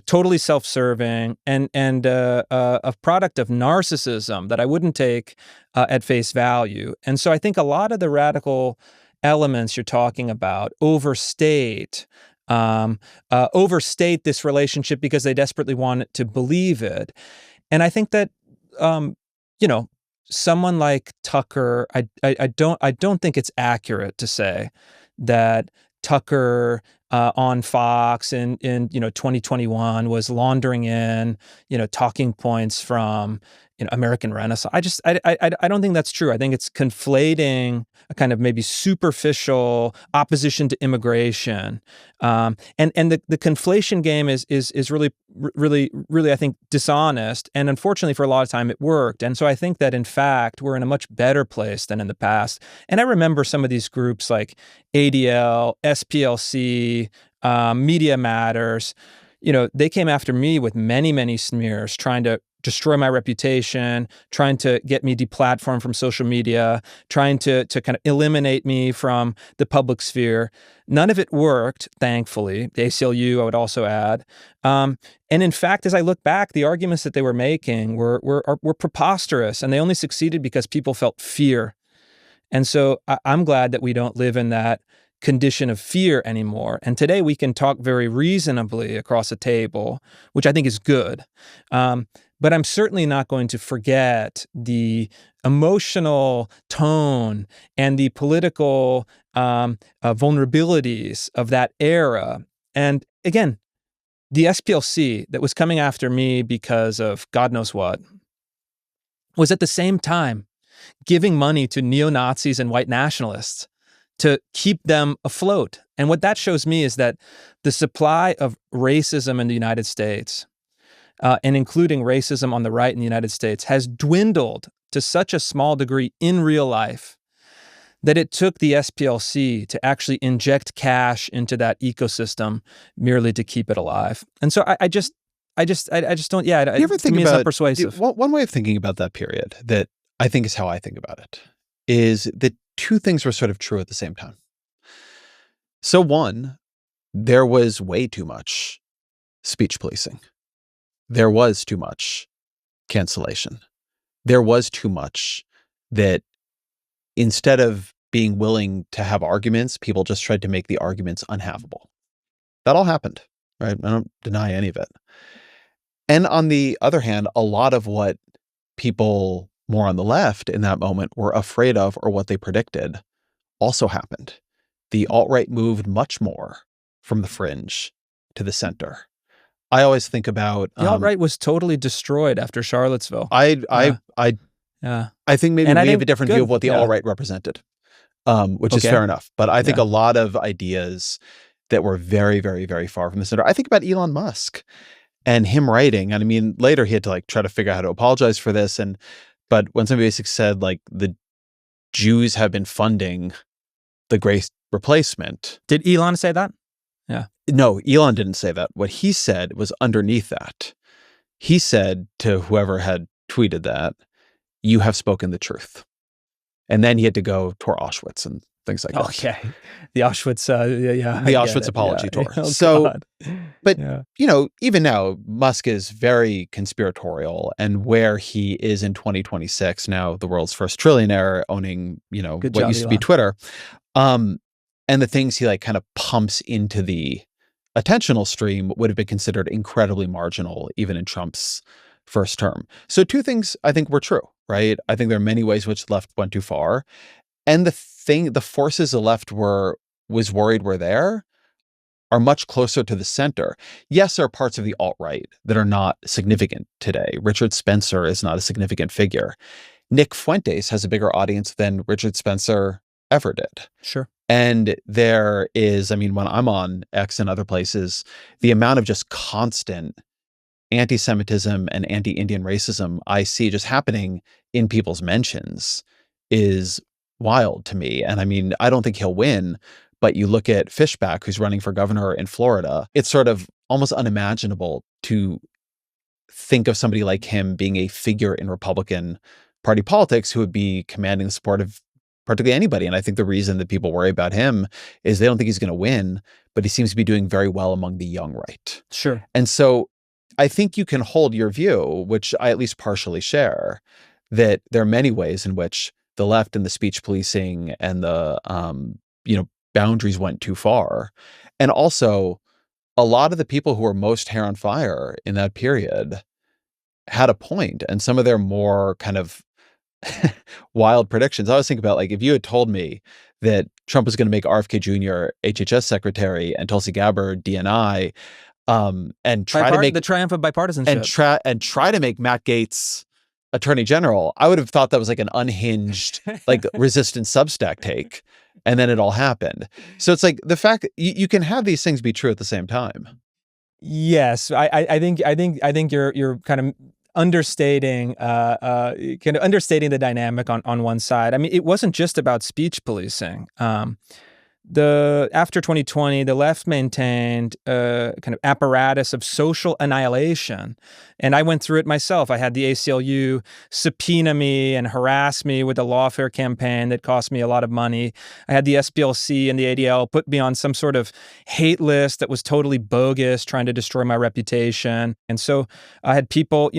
totally self-serving, and a product of narcissism that I wouldn't take at face value. And so I think a lot of the radical elements you're talking about overstate this relationship because they desperately want to believe it. And I think that someone like Tucker, I don't think it's accurate to say that Tucker on Fox in 2021 was laundering in talking points from American Renaissance. I don't think that's true. I think it's conflating a kind of maybe superficial opposition to immigration, and the conflation game is really I think dishonest. And unfortunately, for a lot of time, it worked. And so I think that in fact we're in a much better place than in the past. And I remember some of these groups like ADL, SPLC, Media Matters. They came after me with many smears, trying to destroy my reputation, trying to get me deplatformed from social media, trying to kind of eliminate me from the public sphere. None of it worked, thankfully. The ACLU, I would also add. And in fact, as I look back, the arguments that they were making were preposterous, and they only succeeded because people felt fear. And so I'm glad that we don't live in that condition of fear anymore. And today we can talk very reasonably across a table, which I think is good. But I'm certainly not going to forget the emotional tone and the political vulnerabilities of that era. And again, the SPLC that was coming after me because of God knows what was at the same time giving money to neo-Nazis and white nationalists to keep them afloat. And what that shows me is that the supply of racism in the United States, and including racism on the right in the United States, has dwindled to such a small degree in real life that it took the SPLC to actually inject cash into that ecosystem merely to keep it alive. And so I just don't. Yeah, you ever think to me, about, it's not persuasive. One way of thinking about that period that I think is how I think about it is that two things were sort of true at the same time. So one, there was way too much speech policing. There was too much cancellation. There was too much that instead of being willing to have arguments, people just tried to make the arguments unhavable. That all happened, right? I don't deny any of it. And on the other hand, a lot of what people more on the left in that moment were afraid of or what they predicted also happened. The alt-right moved much more from the fringe to the center. I always think about the alt-right was totally destroyed after Charlottesville. I think maybe we have a different view of what the alt-right represented, which is fair enough. But I think a lot of ideas that were very, very, very far from the center. I think about Elon Musk and him writing. And I mean, later he had to try to figure out how to apologize for this. But when somebody basically said the Jews have been funding the Great Replacement. Did Elon say that? Yeah. No, Elon didn't say that. What he said was underneath that. He said to whoever had tweeted that, you have spoken the truth. And then he had to go tour Auschwitz and things like that. Okay. The Auschwitz, The Auschwitz apology tour. Oh, so, God. but, Yeah. even now, Musk is very conspiratorial, and where he is in 2026, now the world's first trillionaire owning, Good what job, used to be Elon. Twitter. And the things he kind of pumps into the attentional stream would have been considered incredibly marginal, even in Trump's first term. So two things I think were true, right? I think there are many ways which the left went too far. And the forces the left was worried were there are much closer to the center. Yes, there are parts of the alt-right that are not significant today. Richard Spencer is not a significant figure. Nick Fuentes has a bigger audience than Richard Spencer ever did. Sure. And there is, when I'm on X and other places, the amount of just constant anti-Semitism and anti-Indian racism I see just happening in people's mentions is wild to me. And I don't think he'll win, but you look at Fishback, who's running for governor in Florida, it's sort of almost unimaginable to think of somebody like him being a figure in Republican Party politics who would be commanding the support of practically anybody. And I think the reason that people worry about him is they don't think he's going to win, but he seems to be doing very well among the young right. Sure. And so I think you can hold your view, which I at least partially share, that there are many ways in which the left and the speech policing and the, boundaries went too far. And also, a lot of the people who were most hair on fire in that period had a point, and some of their more kind of wild predictions. I was thinking about, if you had told me that Trump was going to make RFK Jr. HHS secretary and Tulsi Gabbard DNI, and try to make the triumph of bipartisanship and try to make Matt Gaetz attorney general, I would have thought that was an unhinged, resistant Substack take. And then it all happened. So it's the fact that you can have these things be true at the same time. Yes, I think you're kind of understating the dynamic on one side. It wasn't just about speech policing. After 2020, the left maintained a kind of apparatus of social annihilation. And I went through it myself. I had the ACLU subpoena me and harass me with a lawfare campaign that cost me a lot of money. I had the SPLC and the ADL put me on some sort of hate list that was totally bogus, trying to destroy my reputation. And so I had people,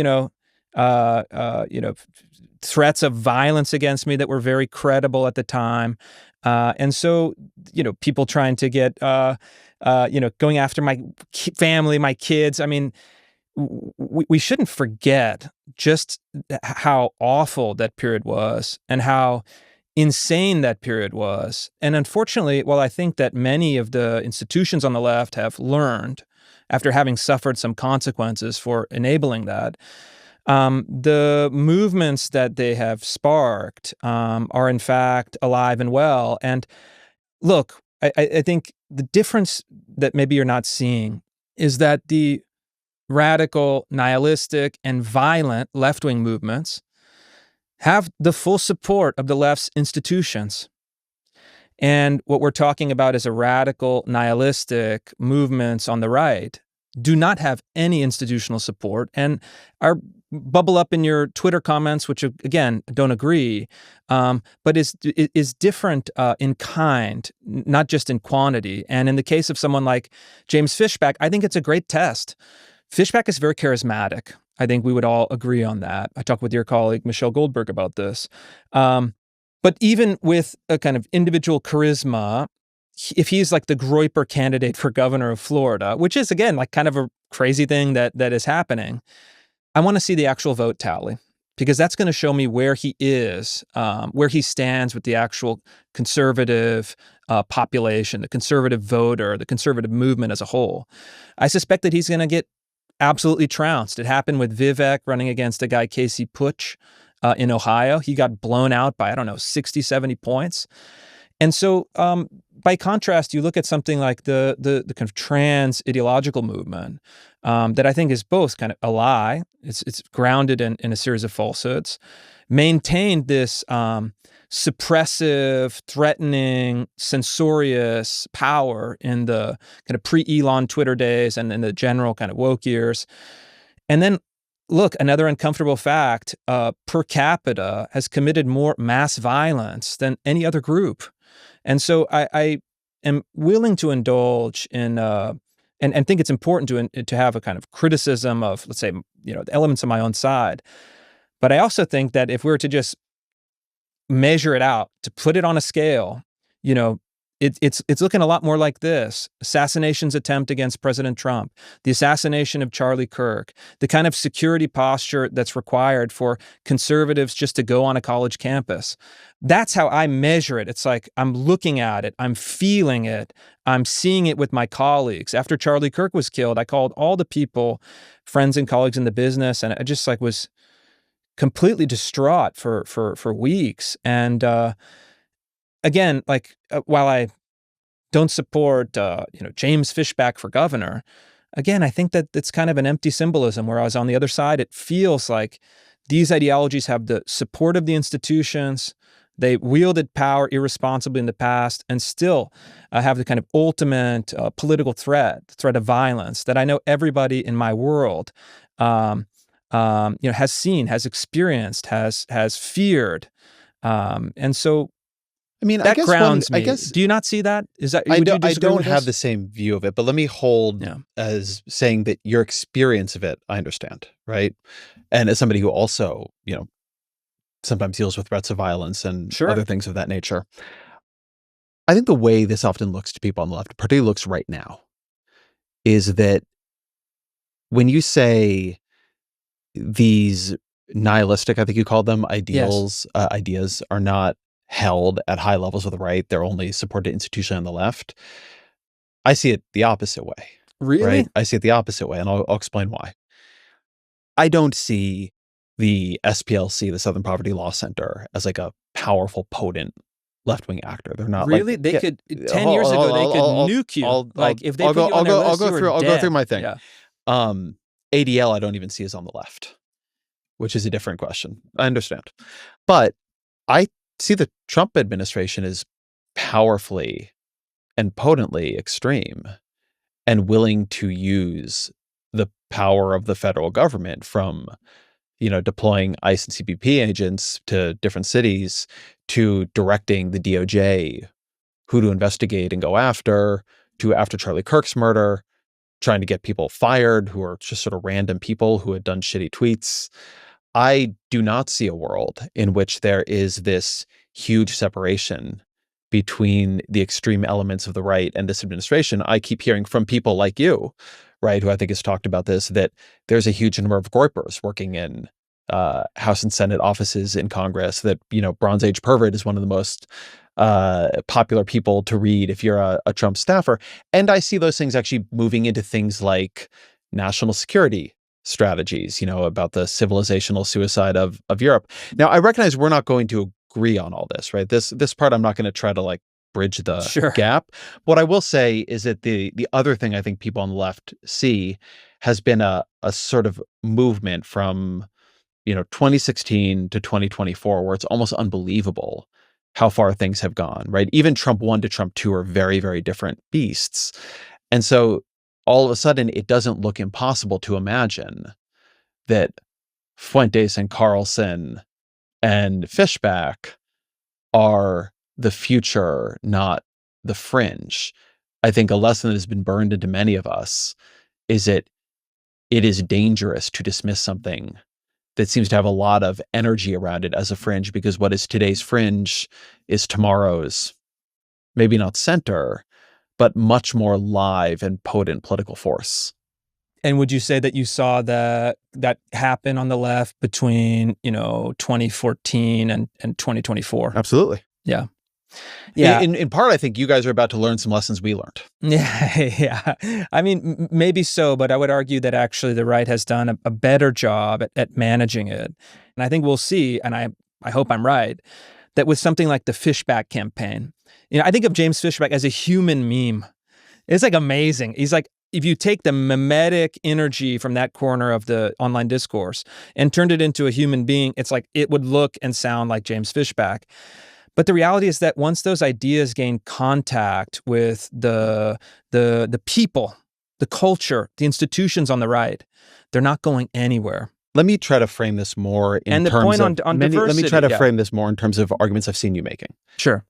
threats of violence against me that were very credible at the time. And so, people trying to get, going after my family, my kids. We shouldn't forget just how awful that period was and how insane that period was. And unfortunately, while I think that many of the institutions on the left have learned after having suffered some consequences for enabling that, the movements that they have sparked are in fact alive and well. And look, I think the difference that maybe you're not seeing is that the radical, nihilistic, and violent left-wing movements have the full support of the left's institutions. And what we're talking about is a radical, nihilistic movements on the right do not have any institutional support and are bubble up in your Twitter comments, which again, don't agree, but is different in kind, not just in quantity. And in the case of someone like James Fishback, I think it's a great test. Fishback is very charismatic. I think we would all agree on that. I talked with your colleague, Michelle Goldberg, about this. But even with a kind of individual charisma, if he's the Groyper candidate for governor of Florida, which is, again, kind of a crazy thing that is happening, I want to see the actual vote tally, because that's going to show me where he is, where he stands with the actual conservative population, the conservative voter, the conservative movement as a whole. I suspect that he's going to get absolutely trounced. It happened with Vivek running against a guy, Casey Putsch, in Ohio. He got blown out by, 60, 70 points. And so by contrast, you look at something like the kind of trans ideological movement that I think is both kind of a lie. It's grounded in a series of falsehoods, maintained this suppressive, threatening, censorious power in the kind of pre-Elon Twitter days and in the general kind of woke years. And then look, another uncomfortable fact, per capita has committed more mass violence than any other group. And so I am willing to indulge in, and think it's important to have a kind of criticism of, let's say, the elements on my own side. But I also think that if we were to just measure it out, to put it on a scale, it's looking a lot more like this: assassination's attempt against President Trump, the assassination of Charlie Kirk, the kind of security posture that's required for conservatives just to go on a college campus. That's how I measure it. It's like I'm looking at it, I'm feeling it, I'm seeing it with my colleagues. After Charlie Kirk was killed, I called all the people, friends and colleagues in the business, and I just was completely distraught for weeks. And again, while I don't support, James Fishback for governor, again, I think that it's kind of an empty symbolism, whereas on the other side, it feels like these ideologies have the support of the institutions, they wielded power irresponsibly in the past, and still have the kind of ultimate political threat of violence that I know everybody in my world has seen, has experienced, has feared. And so, I mean, that grounds me. I guess, do you not see that? Is that I don't have the same view of it, but let me hold Yeah. as saying that your experience of it, I understand, right? And as somebody who also, sometimes deals with threats of violence and Sure. other things of that nature, I think the way this often looks to people on the left, particularly looks right now, is that when you say these nihilistic, I think you called them, ideals, ideas are not held at high levels of the right, they're only supported institutionally on the left, I see it the opposite way. Really? Right? I see it the opposite way, and I'll explain why. I don't see the SPLC, the Southern Poverty Law Center, as like a powerful, potent left-wing actor. They're not really. They could 10 years ago they could nuke you. If they put you on their list, you were dead. I'll go through my thing. Yeah. ADL, I don't even see as on the left, which is a different question. I understand, but I see the Trump administration as powerfully and potently extreme and willing to use the power of the federal government, from deploying ICE and C.B.P agents to different cities, to directing the DOJ who to investigate and go after, to after Charlie Kirk's murder, trying to get people fired who are just sort of random people who had done shitty tweets. I do not see a world in which there is this huge separation between the extreme elements of the right and this administration. I keep hearing from people like you, right, who I think has talked about this, that there's a huge number of groypers working in House and Senate offices in Congress, that, Bronze Age pervert is one of the most popular people to read if you're a Trump staffer. And I see those things actually moving into things like national security strategies, about the civilizational suicide of Europe. Now, I recognize we're not going to agree on all this, right? This part I'm not going to try to bridge the gap. What I will say is that the other thing I think people on the left see has been a sort of movement from 2016 to 2024, where it's almost unbelievable how far things have gone, right? Even Trump 1 to Trump 2 are very, very different beasts. And so all of a sudden, it doesn't look impossible to imagine that Fuentes and Carlson and Fishback are the future, not the fringe. I think a lesson that has been burned into many of us is that it is dangerous to dismiss something that seems to have a lot of energy around it as a fringe, because what is today's fringe is tomorrow's, maybe not center, but much more live and potent political force. And would you say that you saw that happen on the left between 2014 and 2024? Absolutely. Yeah. In part, I think you guys are about to learn some lessons we learned. Yeah. I mean, maybe so, but I would argue that actually the right has done a better job at managing it. And I think we'll see, and I hope I'm right, that with something like the Fishback campaign, I think of James Fishback as a human meme. It's amazing. He's if you take the mimetic energy from that corner of the online discourse and turned it into a human being, it's it would look and sound like James Fishback. But the reality is that once those ideas gain contact with the people, the culture, the institutions on the right, they're not going anywhere. Let me try to frame this more in And the terms point of on let me try diversity, to frame this more in terms of arguments I've seen you making. Sure.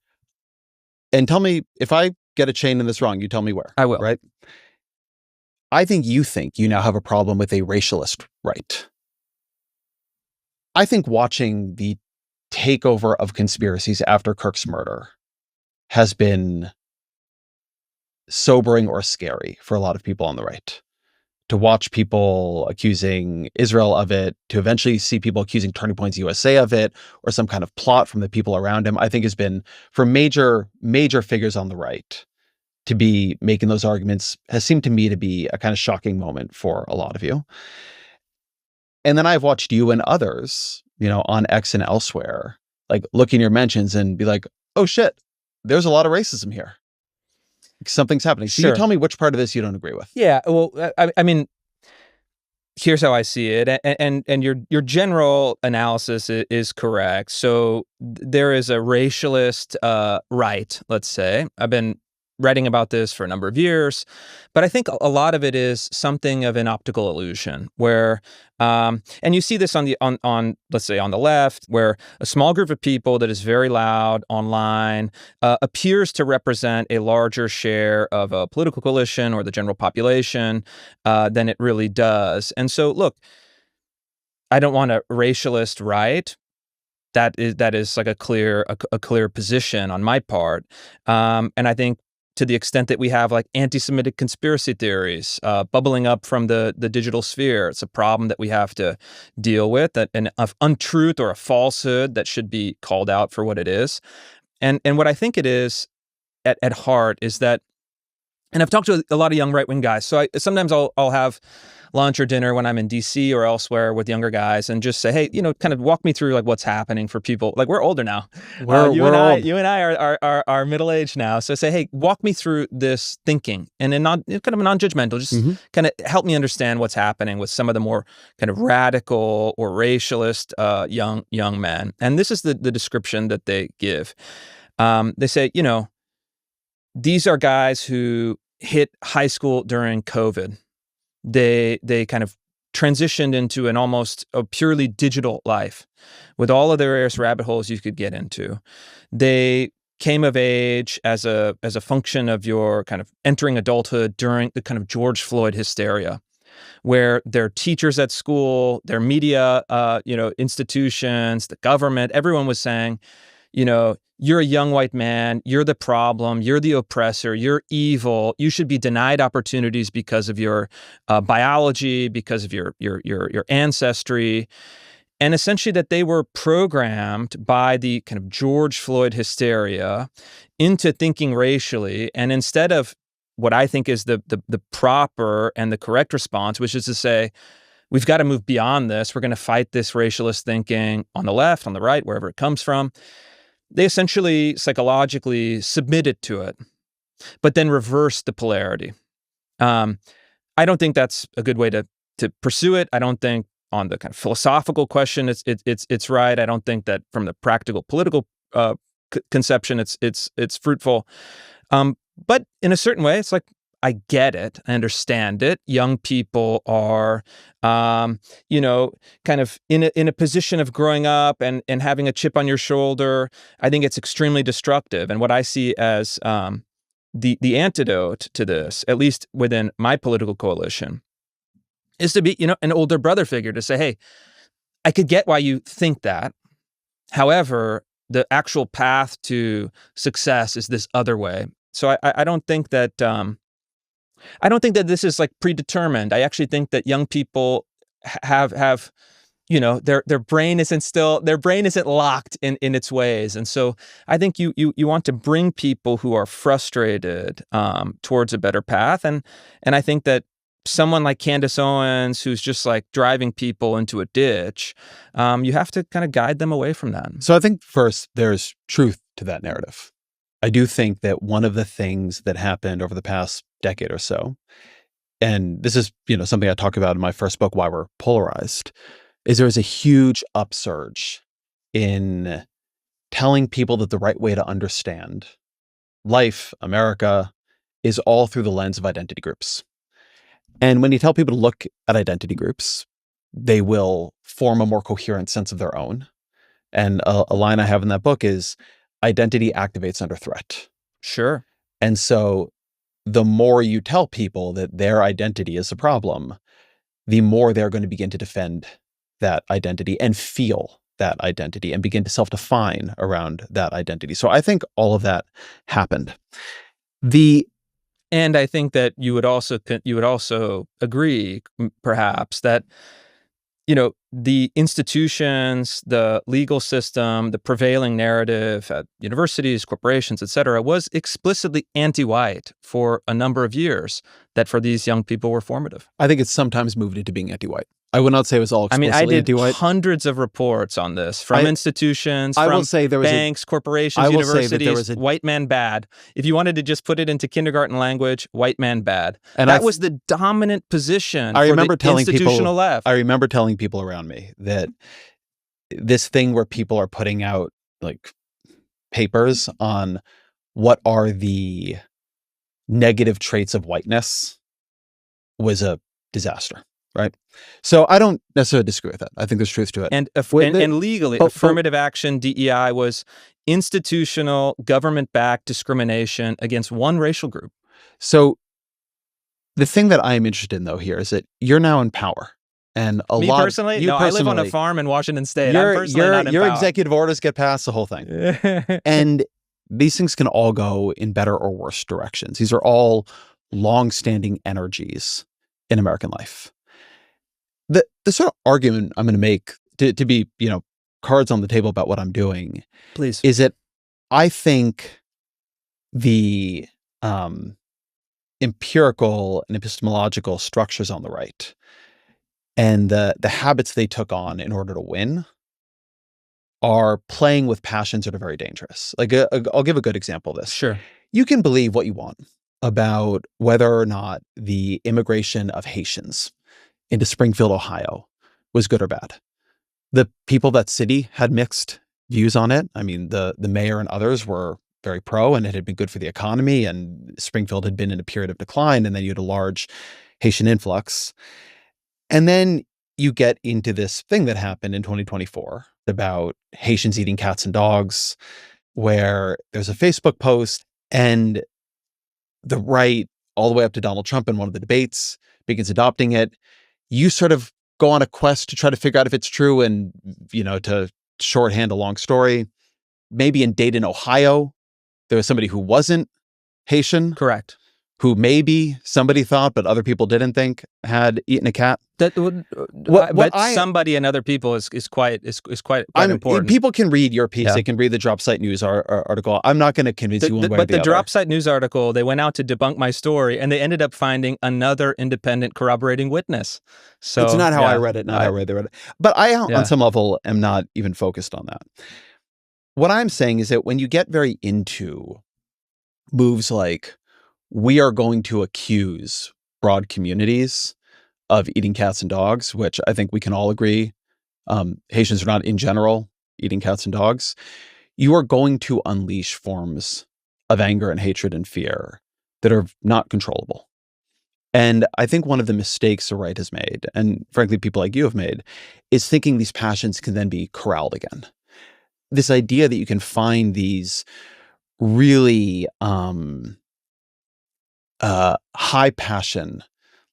And tell me if I get a chain in this wrong, you tell me where. I will. Right? I think you now have a problem with a racialist right. I think watching the takeover of conspiracies after Kirk's murder has been sobering or scary for a lot of people on the right. To watch people accusing Israel of it, to eventually see people accusing Turning Points USA of it, or some kind of plot from the people around him, I think has been, for major figures on the right, to be making those arguments has seemed to me to be a kind of shocking moment for a lot of you. And then I've watched you and others, on X and elsewhere, like look in your mentions and be like, oh shit, there's a lot of racism here. Something's happening. So Sure. you tell me which part of this you don't agree with. Yeah, well, I mean, here's how I see it, and your general analysis is correct. So there is a racialist right, let's say. I've been writing about this for a number of years, but I think a lot of it is something of an optical illusion, where, and you see this on let's say on the left, where a small group of people that is very loud online appears to represent a larger share of a political coalition or the general population than it really does. And so, look, I don't want a racialist right. That is like a clear position on my part, and I think, to the extent that we have like anti-Semitic conspiracy theories bubbling up from the digital sphere, it's a problem that we have to deal with, an untruth or a falsehood that should be called out for what it is. And what I think it is at heart is that, and I've talked to a lot of young right-wing guys, so sometimes I'll have lunch or dinner when I'm in DC or elsewhere with younger guys and just say, hey, kind of walk me through like what's happening for people. Like, we're older now. You and I are middle-aged now. So say, hey, walk me through this thinking, and in kind of non-judgmental, just kind of help me understand what's happening with some of the more kind of radical or racialist young men. And this is the description that they give. They say, these are guys who hit high school during COVID. They kind of transitioned into an almost a purely digital life with all of the various rabbit holes you could get into. They came of age as a function of your kind of entering adulthood during the kind of George Floyd hysteria, where their teachers at school, their media, institutions, the government, everyone was saying, you're a young white man, you're the problem, you're the oppressor, you're evil, you should be denied opportunities because of your biology, because of your ancestry. And essentially that they were programmed by the kind of George Floyd hysteria into thinking racially. And instead of what I think is the proper and the correct response, which is to say, we've got to move beyond this, we're going to fight this racialist thinking on the left, on the right, wherever it comes from. They essentially psychologically submitted to it, but then reversed the polarity. I don't think that's a good way to pursue it. I don't think on the kind of philosophical question it's right. I don't think that from the practical political conception it's fruitful. But in a certain way, it's like, I get it. I understand it. Young people are, kind of in a position of growing up and having a chip on your shoulder. I think it's extremely destructive. And what I see as the antidote to this, at least within my political coalition, is to be, an older brother figure to say, hey, I could get why you think that. However, the actual path to success is this other way. So I don't think that this is like predetermined. I actually think that young people have their brain isn't locked in its ways. And so I think you want to bring people who are frustrated towards a better path. And I think that someone like Candace Owens, who's just like driving people into a ditch, you have to kind of guide them away from that. So I think first there's truth to that narrative. I do think that one of the things that happened over the past decade or so, and this is, something I talk about in my first book, Why We're Polarized, is there was a huge upsurge in telling people that the right way to understand life, America, is all through the lens of identity groups. And when you tell people to look at identity groups, they will form a more coherent sense of their own. And a line I have in that book is, identity activates under threat. Sure. And so the more you tell people that their identity is a problem, the more they're going to begin to defend that identity and feel that identity and begin to self-define around that identity. So I think all of that happened. And I think that you would also agree, perhaps, that the institutions, the legal system, the prevailing narrative at universities, corporations, et cetera, was explicitly anti-white for a number of years, that for these young people were formative. I think it's sometimes moved into being anti-white. I would not say it was all explicitly anti-white. I did hundreds of reports on this from institutions, from banks, corporations, universities. White man bad. If you wanted to just put it into kindergarten language, white man bad. And that was the dominant position for the institutional left. I remember telling people around me that this thing where people are putting out like papers on what are the negative traits of whiteness was a disaster. Right. So I don't necessarily disagree with that. I think there's truth to it. And legally, affirmative action, DEI, was institutional, government-backed discrimination against one racial group. So the thing that I'm interested in, though, here is that you're now in power. And I live on a farm in Washington State. I'm personally not in your power. Executive orders get passed, the whole thing. And these things can all go in better or worse directions. These are all long-standing energies in American life. The sort of argument I'm going to make to be, cards on the table about what I'm doing, please, is that I think the empirical and epistemological structures on the right and the habits they took on in order to win are playing with passions that are very dangerous. Like, I'll give a good example of this. Sure. You can believe what you want about whether or not the immigration of Haitians into Springfield, Ohio was good or bad. The people of that city had mixed views on it. I mean, the mayor and others were very pro, and it had been good for the economy, and Springfield had been in a period of decline, and then you had a large Haitian influx. And then you get into this thing that happened in 2024 about Haitians eating cats and dogs, where there's a Facebook post, and the right, all the way up to Donald Trump in one of the debates, begins adopting it. You sort of go on a quest to try to figure out if it's true and, to shorthand a long story. Maybe in Dayton, Ohio, there was somebody who wasn't Haitian. Correct. Who maybe somebody thought, but other people didn't think, had eaten a cat. Somebody and other people is quite important. People can read your piece. They can read the Drop Site News article. I'm not going to convince you one way or the other. But the Drop Site News article, they went out to debunk my story, and they ended up finding another independent corroborating witness. So it's not how I read it. Not how I read it. But I, on some level, am not even focused on that. What I'm saying is that when you get very into moves like, we are going to accuse broad communities of eating cats and dogs, which I think we can all agree, Haitians are not in general eating cats and dogs. You are going to unleash forms of anger and hatred and fear that are not controllable. And I think one of the mistakes the right has made, and frankly people like you have made, is thinking these passions can then be corralled again. This idea that you can find these really high passion,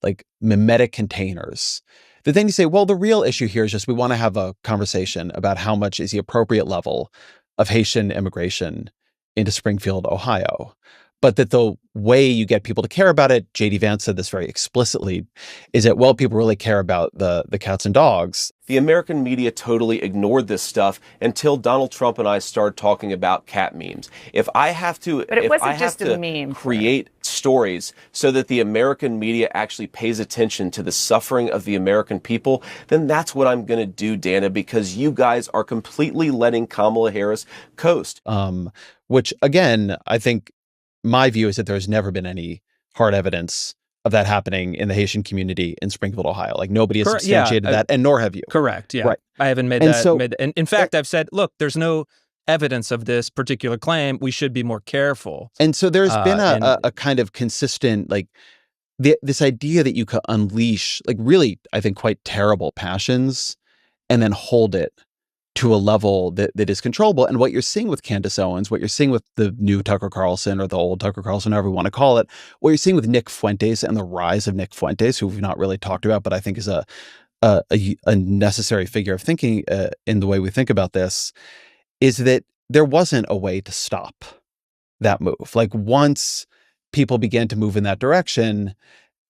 like mimetic containers, that then you say, well, the real issue here is just we want to have a conversation about how much is the appropriate level of Haitian immigration into Springfield, Ohio. But that the way you get people to care about it, J.D. Vance said this very explicitly, is that, well, people really care about the cats and dogs. The American media totally ignored this stuff until Donald Trump and I started talking about cat memes. If I have to, create stories so that the American media actually pays attention to the suffering of the American people, then that's what I'm going to do, Dana, because you guys are completely letting Kamala Harris coast. Which, again, I think my view is that there's never been any hard evidence of that happening in the Haitian community in Springfield, Ohio. Like, nobody has substantiated that, and nor have you. Correct. Yeah. Right. I haven't made that. And in fact, I've said, look, there's no evidence of this particular claim. We should be more careful. And so there's been a kind of consistent, like, this idea that you could unleash, like, really, I think, quite terrible passions and then hold it to a level that is controllable. And what you're seeing with Candace Owens, what you're seeing with the new Tucker Carlson or the old Tucker Carlson, however you want to call it, what you're seeing with Nick Fuentes and the rise of Nick Fuentes, who we've not really talked about, but I think is a necessary figure of thinking in the way we think about this, is that there wasn't a way to stop that move. Like, once people began to move in that direction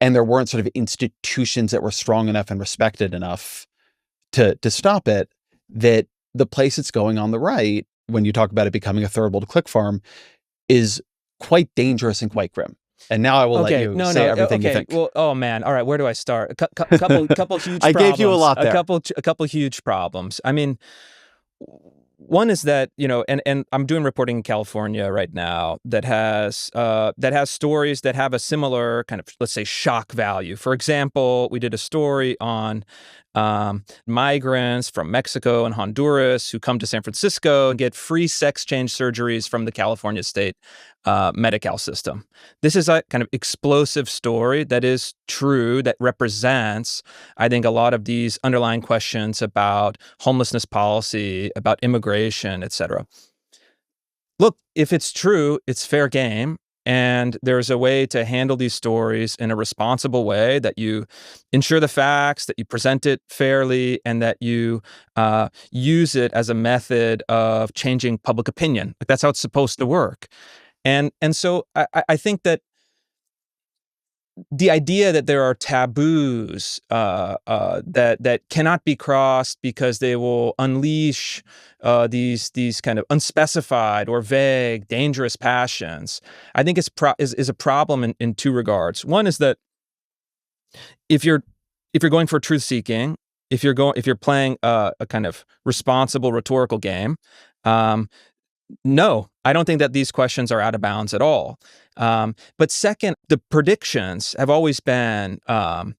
and there weren't sort of institutions that were strong enough and respected enough to stop it, that the place it's going on the right, when you talk about it becoming a third world click farm, is quite dangerous and quite grim. And now I will let you say everything you think. Well, oh man, all right, where do I start? A couple huge problems. I gave you a lot there. A couple huge problems. I mean, one is that, and I'm doing reporting in California right now that has stories that have a similar kind of, let's say, shock value. For example, we did a story on migrants from Mexico and Honduras who come to San Francisco and get free sex change surgeries from the California state Medi-Cal system. This is a kind of explosive story that is true, that represents, I think, a lot of these underlying questions about homelessness policy, about immigration, et cetera. Look, if it's true, it's fair game. And there's a way to handle these stories in a responsible way, that you ensure the facts, that you present it fairly, and that you use it as a method of changing public opinion. Like, that's how it's supposed to work. And so I think that the idea that there are taboos that cannot be crossed because they will unleash these kind of unspecified or vague, dangerous passions, I think is a problem in two regards. One is that if you're going for truth seeking, if you're playing a kind of responsible rhetorical game, no, I don't think that these questions are out of bounds at all. But second, the predictions have always been, that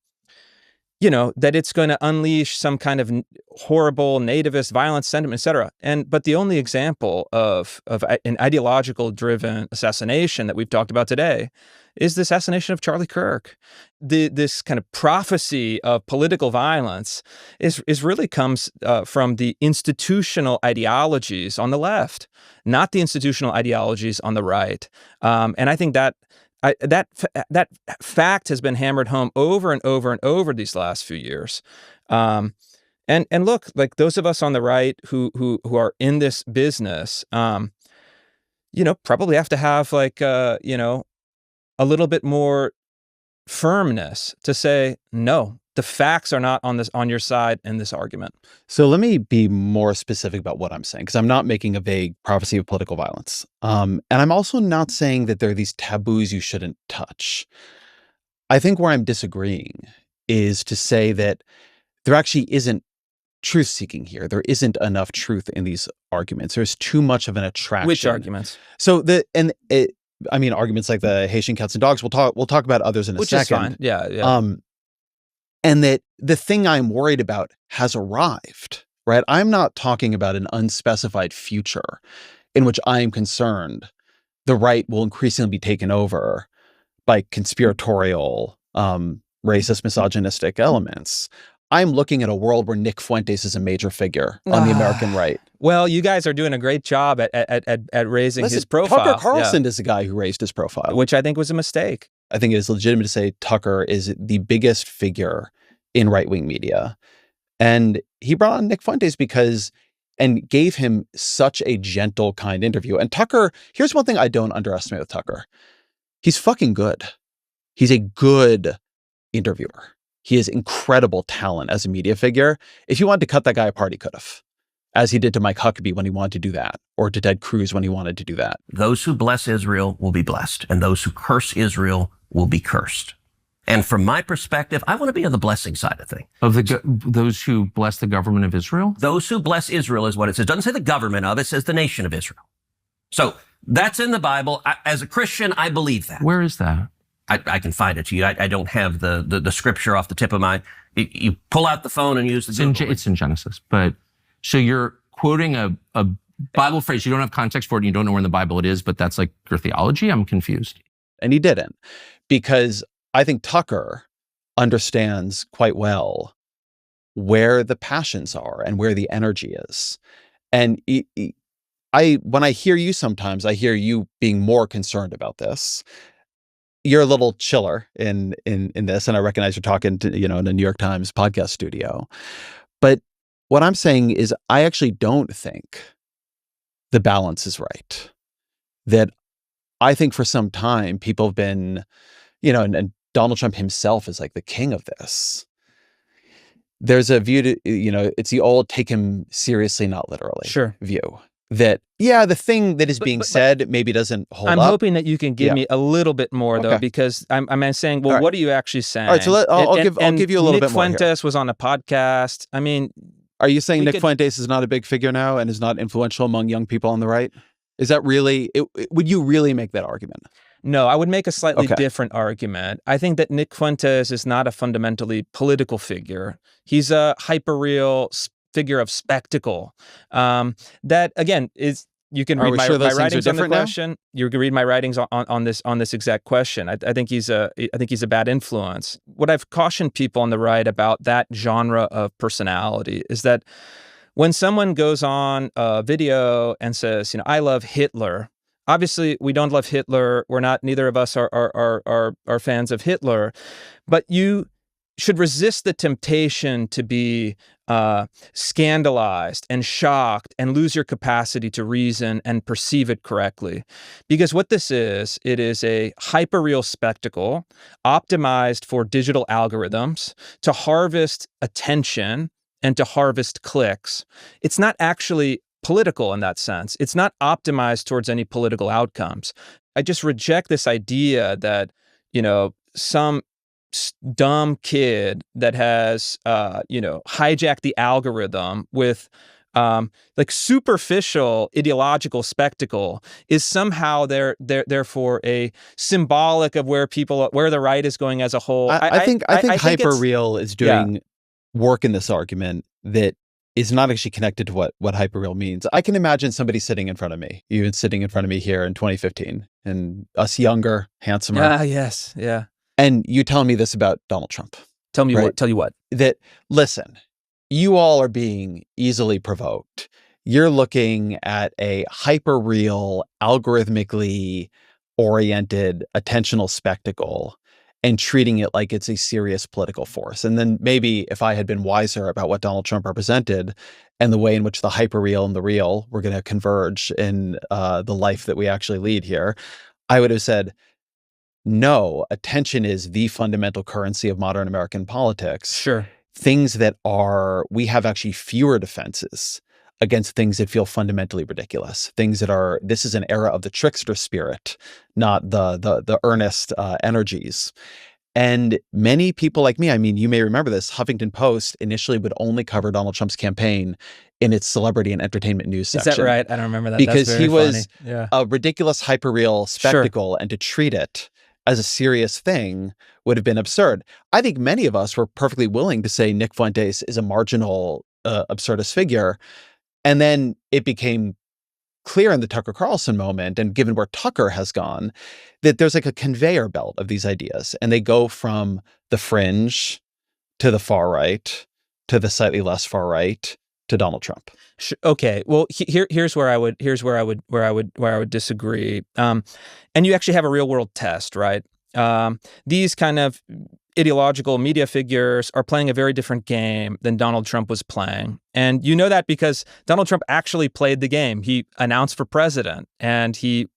it's going to unleash some kind of horrible nativist violence sentiment, et cetera. But the only example of an ideological-driven assassination that we've talked about today is the assassination of Charlie Kirk. This kind of prophecy of political violence is really comes from the institutional ideologies on the left, not the institutional ideologies on the right. And I think that fact has been hammered home over and over and over these last few years. And look, like, those of us on the right who are in this business, probably have to have a little bit more firmness to say, no, the facts are not on your side in this argument. So let me be more specific about what I'm saying, because I'm not making a vague prophecy of political violence. And I'm also not saying that there are these taboos you shouldn't touch. I think where I'm disagreeing is to say that there actually isn't truth seeking here. There isn't enough truth in these arguments. There's too much of an attraction. Which arguments? So arguments like the Haitian cats and dogs. We'll talk about others in a second. Which is fine. Yeah. And that the thing I'm worried about has arrived, right? I'm not talking about an unspecified future in which I am concerned the right will increasingly be taken over by conspiratorial, racist, misogynistic elements. I'm looking at a world where Nick Fuentes is a major figure on the American right. Well, you guys are doing a great job at raising his profile. Tucker Carlson is the guy who raised his profile. Which I think was a mistake. I think it is legitimate to say Tucker is the biggest figure in right-wing media. And he brought on Nick Fuentes and gave him such a gentle, kind interview. And Tucker, here's one thing I don't underestimate with Tucker. He's fucking good. He's a good interviewer. He has incredible talent as a media figure. If he wanted to cut that guy apart, he could have, as he did to Mike Huckabee when he wanted to do that, or to Ted Cruz when he wanted to do that. Those who bless Israel will be blessed, and those who curse Israel will be cursed. And from my perspective, I want to be on the blessing side of things. Of those who bless the government of Israel? Those who bless Israel is what it says. It doesn't say the government of it, says the nation of Israel. So that's in the Bible. As a Christian, I believe that. Where is that? I can find it to you. I don't have the scripture off the tip of my. You pull out the phone and use the. It's in Genesis, but so you're quoting a Bible phrase. You don't have context for it. And you don't know where in the Bible it is, but that's like your theology. I'm confused. And he didn't, because I think Tucker understands quite well where the passions are and where the energy is. And when I hear you sometimes, I hear you being more concerned about this. You're a little chiller in this, and I recognize you're talking to, in a New York Times podcast studio. But what I'm saying is I actually don't think the balance is right. That I think for some time people have been, and Donald Trump himself is like the king of this. There's a view to, it's the old take him seriously, not literally view. That, the thing that is being said maybe doesn't hold up. I'm hoping that you can give me a little bit more, though, because I'm saying, well, what are you actually saying? All right, so I'll give you a little bit more. Nick Fuentes was on a podcast. I mean, are you saying Nick Fuentes is not a big figure now and is not influential among young people on the right? Is that really, would you really make that argument? No, I would make a slightly different argument. I think that Nick Fuentes is not a fundamentally political figure. He's a hyper-real figure of spectacle. That, again, is... You can read my writings on the question. Now? You can read my writings on this exact question. I think he's a bad influence. What I've cautioned people on the right about that genre of personality is that when someone goes on a video and says, I love Hitler. Obviously, we don't love Hitler. Neither of us are fans of Hitler, but you should resist the temptation to be scandalized and shocked and lose your capacity to reason and perceive it correctly. Because what this is, it is a hyperreal spectacle optimized for digital algorithms to harvest attention and to harvest clicks. It's not actually political in that sense. It's not optimized towards any political outcomes. I just reject this idea that, some dumb kid that has, hijacked the algorithm with superficial ideological spectacle is somehow therefore a symbolic of where the right is going as a whole. I think hyperreal is doing work in this argument that is not actually connected to what hyperreal means. I can imagine somebody sitting in front of me, even sitting in front of me here in 2015, and us younger, handsomer. Yes, yeah. And you telling me this about Donald Trump. Tell me what? Tell you what? That, listen, you all are being easily provoked. You're looking at a hyper-real, algorithmically oriented, attentional spectacle and treating it like it's a serious political force. And then maybe if I had been wiser about what Donald Trump represented and the way in which the hyper-real and the real were going to converge in the life that we actually lead here, I would have said, no, attention is the fundamental currency of modern American politics. Sure. Things that we have actually fewer defenses against things that feel fundamentally ridiculous. Things that this is an era of the trickster spirit, not the earnest energies. And many people like me, I mean, you may remember this, Huffington Post initially would only cover Donald Trump's campaign in its celebrity and entertainment news section. Is that right? I don't remember that. Because That's very he was funny. a ridiculous, hyper-real spectacle, and to treat it as a serious thing would have been absurd. I think many of us were perfectly willing to say Nick Fuentes is a marginal, absurdist figure. And then it became clear in the Tucker Carlson moment, and given where Tucker has gone, that there's like a conveyor belt of these ideas. And they go from the fringe to the far right to the slightly less far right to Donald Trump. Okay, well, here's where I would disagree. And you actually have a real world test, right? These kind of ideological media figures are playing a very different game than Donald Trump was playing. And you know that because Donald Trump actually played the game. He announced for president, and he,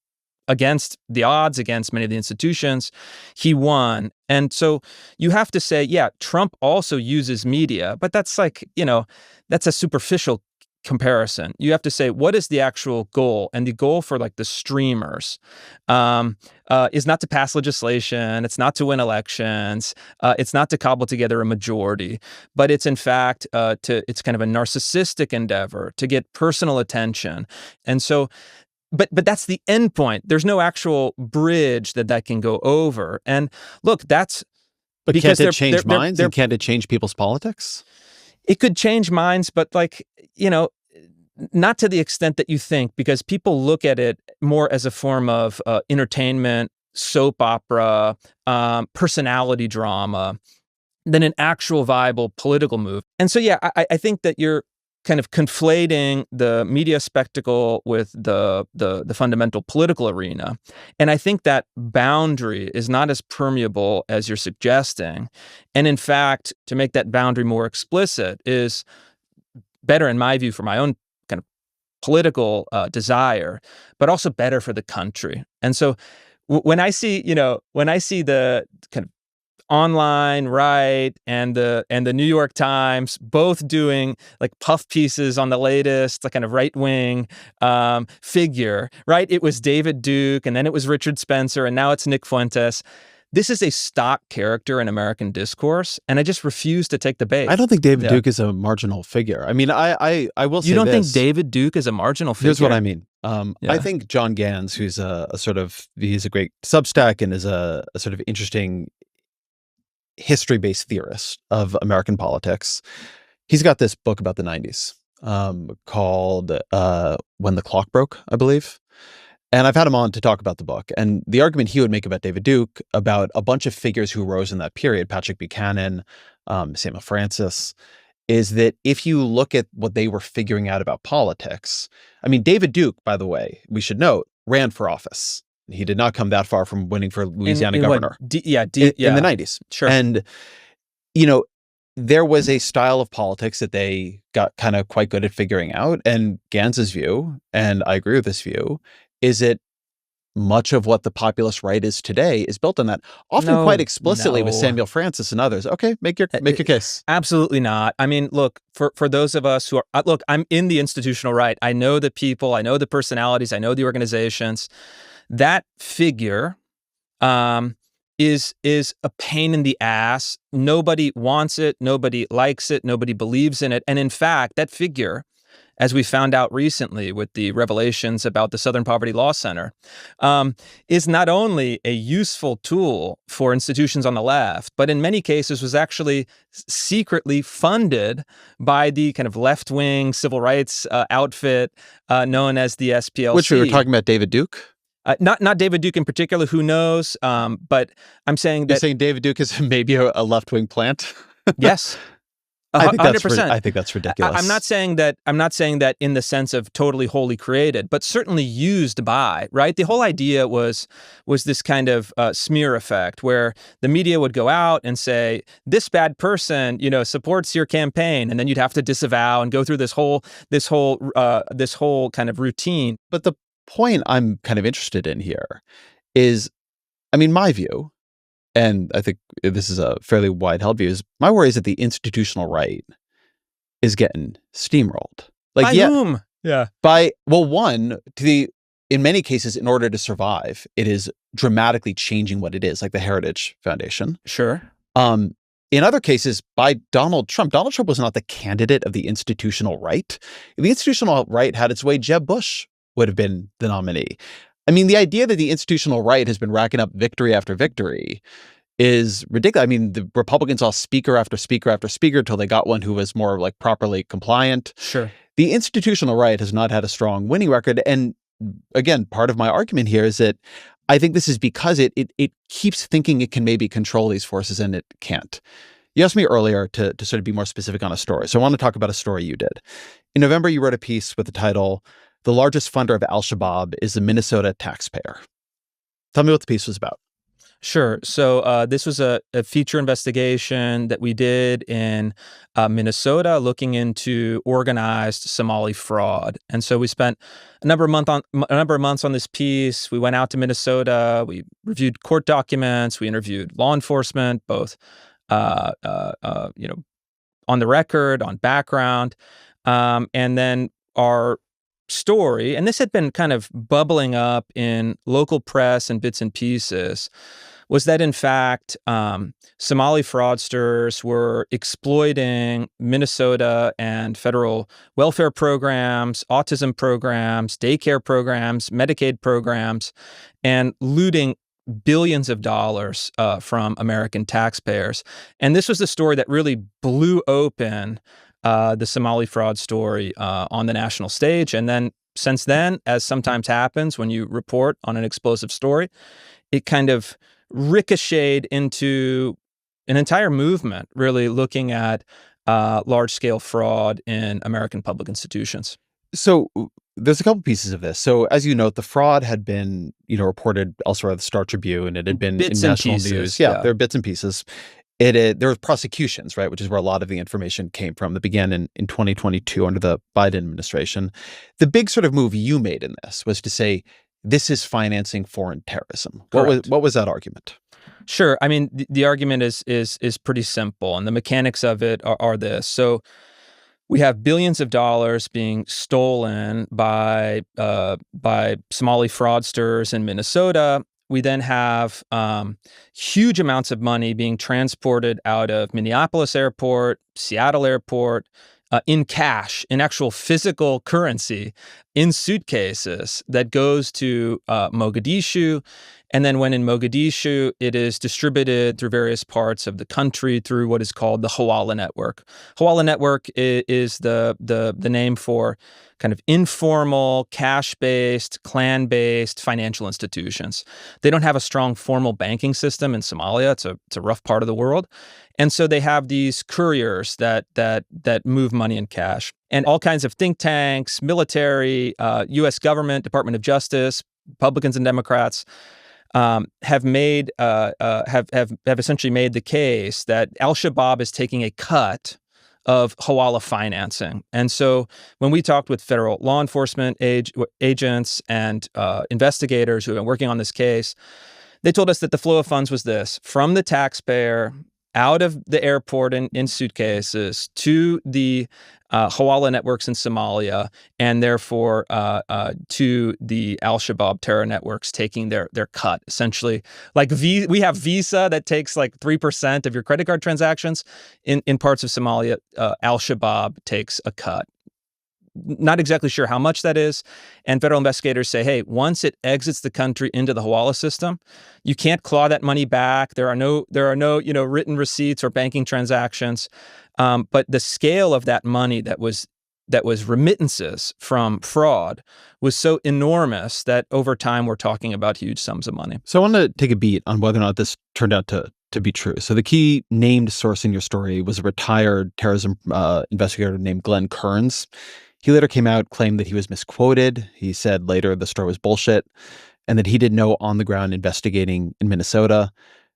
against the odds, against many of the institutions, he won. And so you have to say, yeah, Trump also uses media, but that's that's a superficial comparison. You have to say, what is the actual goal? And the goal for the streamers is not to pass legislation. It's not to win elections. It's not to cobble together a majority, but it's in fact it's kind of a narcissistic endeavor to get personal attention. And so, but that's the end point. There's no actual bridge that can go over. And look, that's because can't it change minds and can't it change people's politics? It could change minds, but not to the extent that you think, because people look at it more as a form of entertainment, soap opera, personality drama than an actual viable political move. And so, yeah, I think that you're kind of conflating the media spectacle with the fundamental political arena. And I think that boundary is not as permeable as you're suggesting. And in fact, to make that boundary more explicit is better, in my view, for my own kind of political desire, but also better for the country. And so when I see the kind of online Right and the New York Times both doing like puff pieces on the latest, like kind of right-wing figure, right? It was David Duke, and then it was Richard Spencer, and now it's Nick Fuentes. This is a stock character in American discourse, and I just refuse to take the bait. I don't think David Duke is a marginal figure. I mean, I will say you don't this. think David Duke is a marginal figure? Here's what I mean. I think John Gans, who's he's a great Substack and is a sort of interesting history-based theorist of American politics. He's got this book about the 90s called When the Clock Broke, I believe. And I've had him on to talk about the book. And the argument he would make about David Duke, about a bunch of figures who rose in that period, Patrick Buchanan, Samuel Francis, is that if you look at what they were figuring out about politics, I mean, David Duke, by the way, we should note, ran for office. He did not come that far from winning for Louisiana governor in the 90s. Sure. And, there was a style of politics that they got kind of quite good at figuring out. And Gans's view, and I agree with this view, is that much of what the populist right is today is built on that, often quite explicitly with Samuel Francis and others. Okay, make your case. Absolutely not. I mean, look, for those of us who are, I'm in the institutional right. I know the people, I know the personalities, I know the organizations. That figure is a pain in the ass. Nobody wants it. Nobody likes it. Nobody believes in it. And in fact, that figure, as we found out recently with the revelations about the Southern Poverty Law Center, is not only a useful tool for institutions on the left, but in many cases was actually secretly funded by the kind of left-wing civil rights outfit known as the SPLC. Which we were talking about David Duke? Not David Duke in particular, who knows? But I'm saying that— You're saying David Duke is maybe a left-wing plant? Yes. 100%. I think that's ridiculous. I'm not saying that in the sense of totally wholly created, but certainly used by, right? The whole idea was this kind of smear effect where the media would go out and say, this bad person, supports your campaign. And then you'd have to disavow and go through this whole kind of routine. But the point I'm kind of interested in here is, I mean, my view, and I think this is a fairly wide held view, is my worry is that the institutional right is getting steamrolled. By whom? Yeah. In many cases, in order to survive, it is dramatically changing what it is, like the Heritage Foundation. Sure. In other cases, by Donald Trump. Donald Trump was not the candidate of the institutional right. If the institutional right had its way, Jeb Bush would have been the nominee. I mean, the idea that the institutional right has been racking up victory after victory is ridiculous. I mean, the Republicans saw speaker after speaker after speaker until they got one who was more like properly compliant. Sure. The institutional right has not had a strong winning record. And again, part of my argument here is that I think this is because it keeps thinking it can maybe control these forces and it can't. You asked me earlier to sort of be more specific on a story. So I want to talk about a story you did. In November, you wrote a piece with the title, "The largest funder of al-Shabaab is the Minnesota taxpayer." Tell me what the piece was about. Sure. So this was a feature investigation that we did in Minnesota looking into organized Somali fraud. And so we spent a number of months on this piece. We went out to Minnesota. We reviewed court documents. We interviewed law enforcement, both on the record, on background, and then our story, and this had been kind of bubbling up in local press and bits and pieces, was that in fact, Somali fraudsters were exploiting Minnesota and federal welfare programs, autism programs, daycare programs, Medicaid programs, and looting billions of dollars from American taxpayers. And this was the story that really blew open the Somali fraud story on the national stage. And then since then, as sometimes happens when you report on an explosive story, it kind of ricocheted into an entire movement, really looking at large-scale fraud in American public institutions. So there's a couple pieces of this. So as you note, the fraud had been, reported elsewhere at the Star Tribune. It had been Bits in and national pieces, news. yeah. There are bits and pieces. There were prosecutions, right, which is where a lot of the information came from that began in 2022 under the Biden administration. The big sort of move you made in this was to say, this is financing foreign terrorism. What was that argument? Sure. I mean, the argument is pretty simple, and the mechanics of it are this. So we have billions of dollars being stolen by Somali fraudsters in Minnesota. We then have huge amounts of money being transported out of Minneapolis airport, Seattle airport, in cash, in actual physical currency, in suitcases that goes to Mogadishu. And then when in Mogadishu, it is distributed through various parts of the country through what is called the Hawala Network. Hawala Network is the name for kind of informal, cash-based, clan-based financial institutions. They don't have a strong formal banking system in Somalia. It's a rough part of the world. And so they have these couriers that move money in cash. And all kinds of think tanks, military, U.S. government, Department of Justice, Republicans and Democrats have essentially made the case that Al-Shabaab is taking a cut of Hawala financing. And so when we talked with federal law enforcement agents and investigators who have been working on this case, they told us that the flow of funds was this: from the taxpayer out of the airport in suitcases to the Hawala networks in Somalia, and therefore to the Al-Shabaab terror networks taking their cut. Essentially, like we have Visa that takes like 3% of your credit card transactions. In parts of Somalia, Al-Shabaab takes a cut. Not exactly sure how much that is. And federal investigators say, hey, once it exits the country into the Hawala system, you can't claw that money back. There are no written receipts or banking transactions. But the scale of that money that was remittances from fraud was so enormous that over time we're talking about huge sums of money. So I want to take a beat on whether or not this turned out to be true. So the key named source in your story was a retired terrorism investigator named Glenn Kearns. He later came out, claimed that he was misquoted. He said later the story was bullshit and that he did no on-the-ground investigating in Minnesota.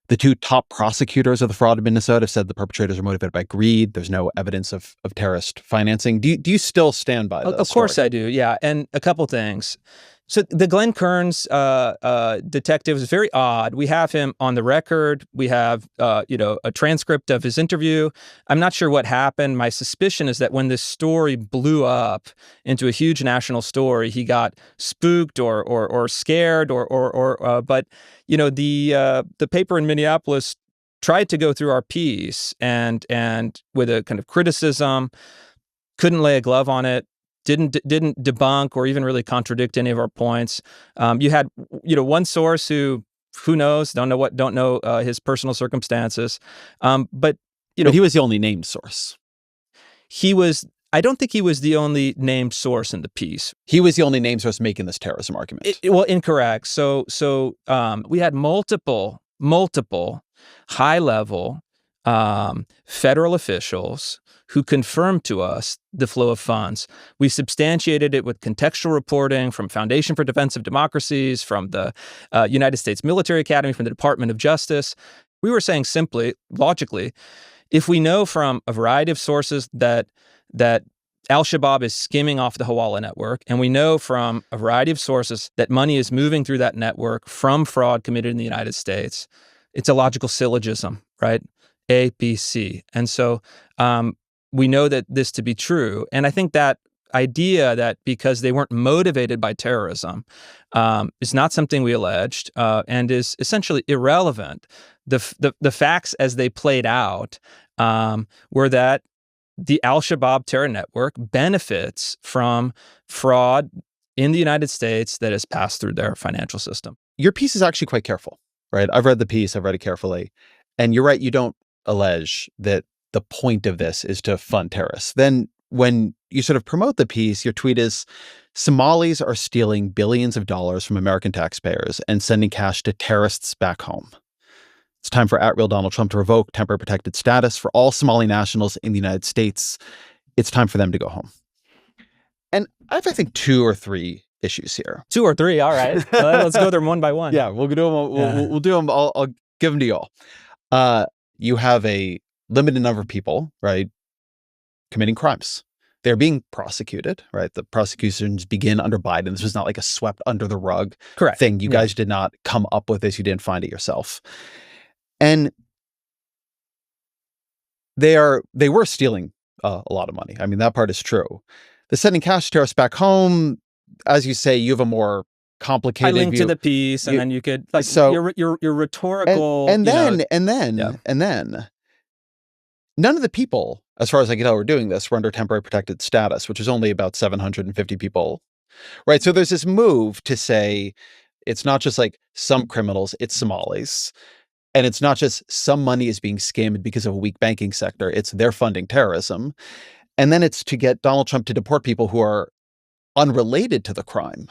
The two top prosecutors of the fraud in Minnesota said the perpetrators are motivated by greed. There's no evidence of terrorist financing. Do you still stand by this? Of course I do, yeah. And a couple things. So the Glenn Kearns detective is very odd. We have him on the record. We have a transcript of his interview. I'm not sure what happened. My suspicion is that when this story blew up into a huge national story, he got spooked or scared but the paper in Minneapolis tried to go through our piece and with a kind of criticism, couldn't lay a glove on it. Didn't debunk or even really contradict any of our points. You had one source who knows, don't know his personal circumstances, but he was the only named source. I don't think he was the only named source in the piece. He was the only named source making this terrorism argument. Incorrect. So we had multiple high-level federal officials who confirmed to us the flow of funds. We substantiated it with contextual reporting from Foundation for Defense of Democracies, from the United States Military Academy, from the Department of Justice. We were saying simply, logically, if we know from a variety of sources that Al-Shabaab is skimming off the Hawala network, and we know from a variety of sources that money is moving through that network from fraud committed in the United States, it's a logical syllogism, right? A, B, C. And so we know that this to be true. And I think that idea that because they weren't motivated by terrorism is not something we alleged and is essentially irrelevant. The facts as they played out were that the Al-Shabaab terror network benefits from fraud in the United States that has passed through their financial system. Your piece is actually quite careful, right? I've read the piece, I've read it carefully. And you're right, you don't allege that the point of this is to fund terrorists. Then when you sort of promote the piece, your tweet is, Somalis are stealing billions of dollars from American taxpayers and sending cash to terrorists back home. It's time for @real Donald Trump to revoke temporary protected status for all Somali nationals in the United States. It's time for them to go home. And I have, I think, 2 or 3 issues here. 2 or 3, all right. Let's go there one by one. Yeah, we'll do them. We'll do them. I'll give them to you all. You have a limited number of people, right, committing crimes. They're being prosecuted, right? The prosecutions begin under Biden. This was not like a swept under the rug thing. You guys did not come up with this. You didn't find it yourself. And they were stealing a lot of money. I mean, that part is true. The sending cash to terrorists back home, as you say, you have a more complicated I linked view. to the piece, and then you could your rhetorical and then none of the people, as far as I can tell, were doing this were under temporary protected status, which is only about 750 people, right? So there's this move to say it's not just like some criminals, it's Somalis. And it's not just some money is being scammed because of a weak banking sector. It's they're funding terrorism. And then it's to get Donald Trump to deport people who are unrelated to the crime.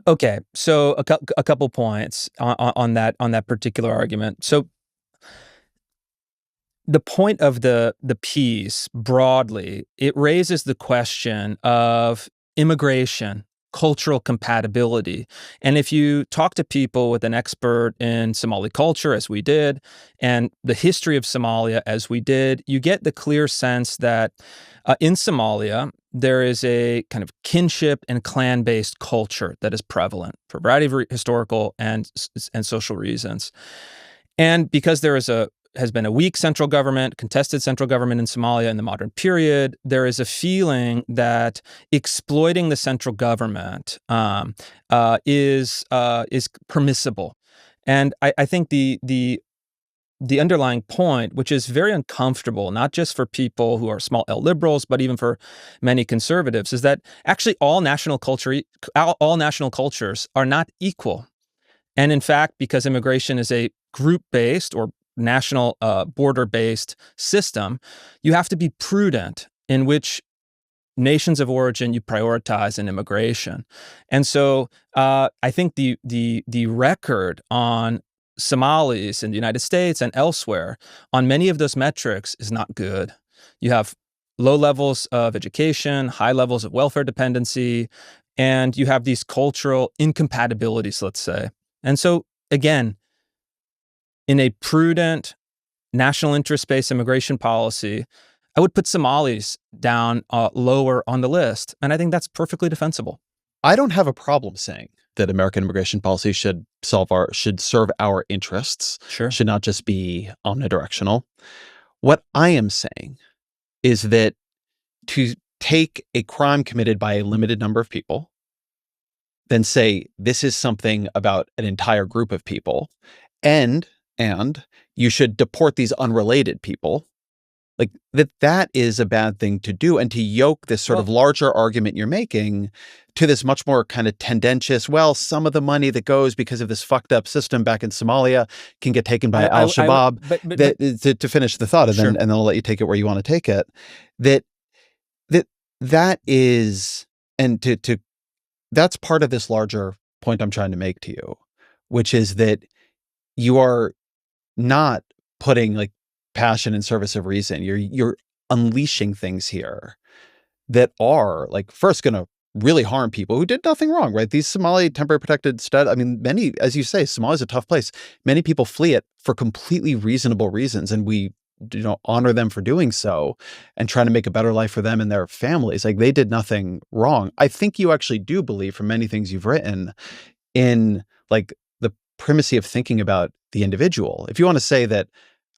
Okay, so a couple points on that particular argument. So the point of the piece broadly, it raises the question of immigration, cultural compatibility. And if you talk to people with an expert in Somali culture, as we did, and the history of Somalia, as we did, you get the clear sense that in Somalia, there is a kind of kinship and clan-based culture that is prevalent for a variety of historical and social reasons. And because there has been a weak central government, contested central government in Somalia in the modern period, there is a feeling that exploiting the central government is permissible. And I think the underlying point, which is very uncomfortable, not just for people who are small L liberals, but even for many conservatives, is that actually all national cultures are not equal. And in fact, because immigration is a group-based or national border-based system, you have to be prudent in which nations of origin you prioritize in immigration. And so I think the record on Somalis in the United States and elsewhere on many of those metrics is not good. You have low levels of education, high levels of welfare dependency, and you have these cultural incompatibilities, let's say. And so, again, in a prudent, national interest-based immigration policy, I would put Somalis down lower on the list, and I think that's perfectly defensible. I don't have a problem saying that American immigration policy should serve our interests, should not just be omnidirectional. What I am saying is that to take a crime committed by a limited number of people, then say this is something about an entire group of people, and you should deport these unrelated people, like that is a bad thing to do. And to yoke this sort of larger argument you're making to this much more kind of tendentious, well, some of the money that goes because of this fucked up system back in Somalia can get taken by al-Shabaab. To finish the thought, and then I'll let you take it where you want to take it. That is, and that's part of this larger point I'm trying to make to you, which is that you are not putting like passion in service of reason. You're unleashing things here that are like first going to really harm people who did nothing wrong, right? These Somali temporary protected status, I mean, many, as you say, Somalia is a tough place. Many people flee it for completely reasonable reasons, and we honor them for doing so and trying to make a better life for them and their families. Like they did nothing wrong. I think you actually do believe from many things you've written in like the primacy of thinking about the individual. If you want to say that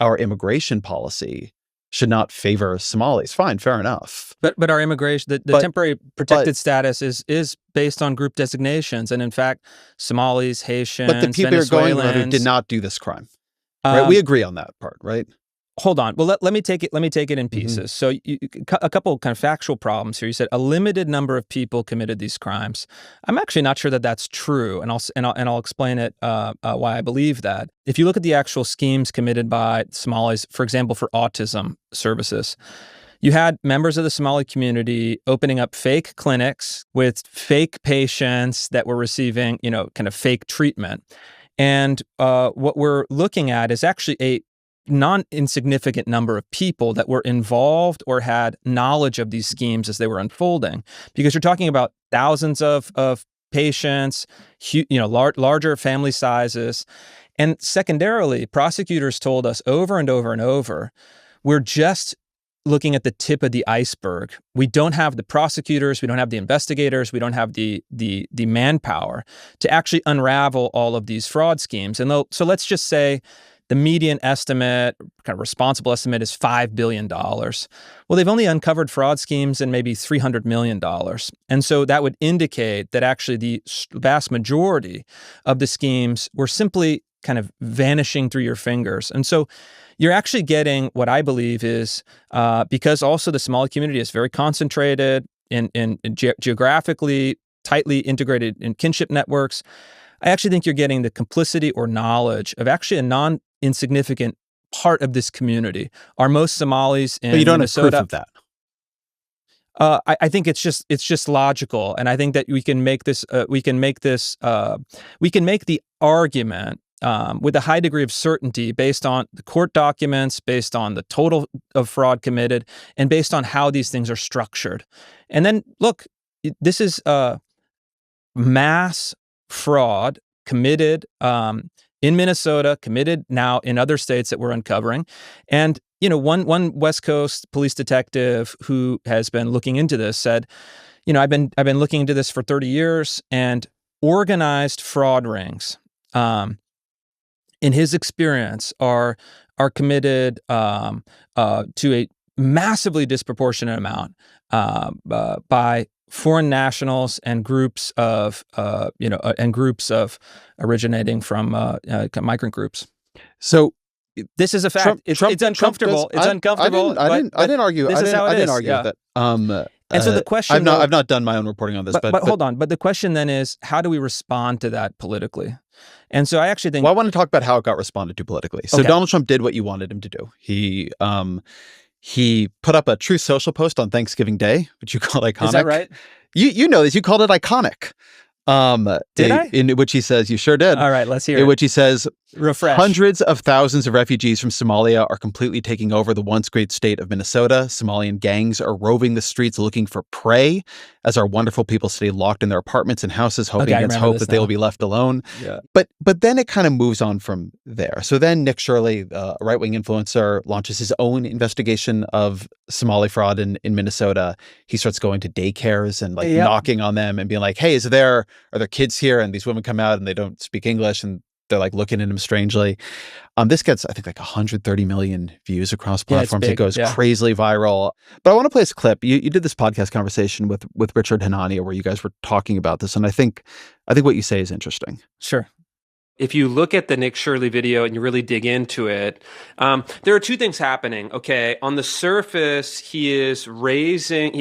our immigration policy should not favor Somalis, fine, fair enough. But our immigration, the temporary protected status is based on group designations, and in fact, Somalis, Haitians, but the people are going around who did not do this crime, right? We agree on that part, right? Hold on. Well, let me take it in pieces. So a couple kind of factual problems here. You said a limited number of people committed these crimes. I'm actually not sure that that's true, and I'll explain it why I believe that. If you look at the actual schemes committed by Somalis, for example, for autism services, You had members of the Somali community opening up fake clinics with fake patients that were receiving, kind of fake treatment. And what we're looking at is actually a non-insignificant number of people that were involved or had knowledge of these schemes as they were unfolding, because you're talking about thousands of patients, larger family sizes. And secondarily, prosecutors told us over and over and over, we're just looking at the tip of the iceberg. We don't have the prosecutors, we don't have the investigators, we don't have the manpower to actually unravel all of these fraud schemes. And so let's just say the median estimate, kind of responsible estimate, is $5 billion. Well, they've only uncovered fraud schemes in maybe $300 million. And so that would indicate that actually the vast majority of the schemes were simply kind of vanishing through your fingers. And so you're actually getting what I believe is, because also the Somali community is very concentrated in geographically tightly integrated in kinship networks, I actually think you're getting the complicity or knowledge of actually a non-insignificant part of this community. Are most Somalis in Minnesota? But you don't have proof of that. I think it's just logical, and I think that we can make the argument with a high degree of certainty based on the court documents, based on the total of fraud committed, and based on how these things are structured. And then, look, this is mass fraud committed in Minnesota, committed now in other states that we're uncovering. And, one West Coast police detective who has been looking into this said, I've been looking into this for 30 years, and organized fraud rings, in his experience, are committed to a massively disproportionate amount by foreign nationals and groups of originating from migrant groups. So this is a fact. It's uncomfortable. It's uncomfortable. I didn't argue. This is how it is. Argue that. And so the question, I've not done my own reporting on this, but hold on. But the question then is, how do we respond to that politically? And so I actually think, I want to talk about how it got responded to politically. So Donald Trump did what you wanted him to do. He put up a Truth Social post on Thanksgiving Day, which you called iconic. Is that right? You know this. You called it iconic. Did I? In which he says, you sure did. All right, let's hear it. In which he says, refresh. Hundreds of thousands of refugees from Somalia are completely taking over the once great state of Minnesota. Somalian gangs are roving the streets looking for prey as our wonderful people stay locked in their apartments and houses, hoping against hope that they will be left alone. Yeah. But then it kind of moves on from there. So then Nick Shirley, a right-wing influencer, launches his own investigation of Somali fraud in Minnesota. He starts going to daycares and knocking on them and being like, hey, are there kids here? And these women come out and they don't speak English and they're like looking at him strangely. This gets, I think, like 130 million views across platforms. It goes crazily viral. But I want to play this clip. You did this podcast conversation with Richard Hanania where you guys were talking about this. And I think what you say is interesting. Sure. If you look at the Nick Shirley video and you really dig into it, there are two things happening. Okay, on the surface, he's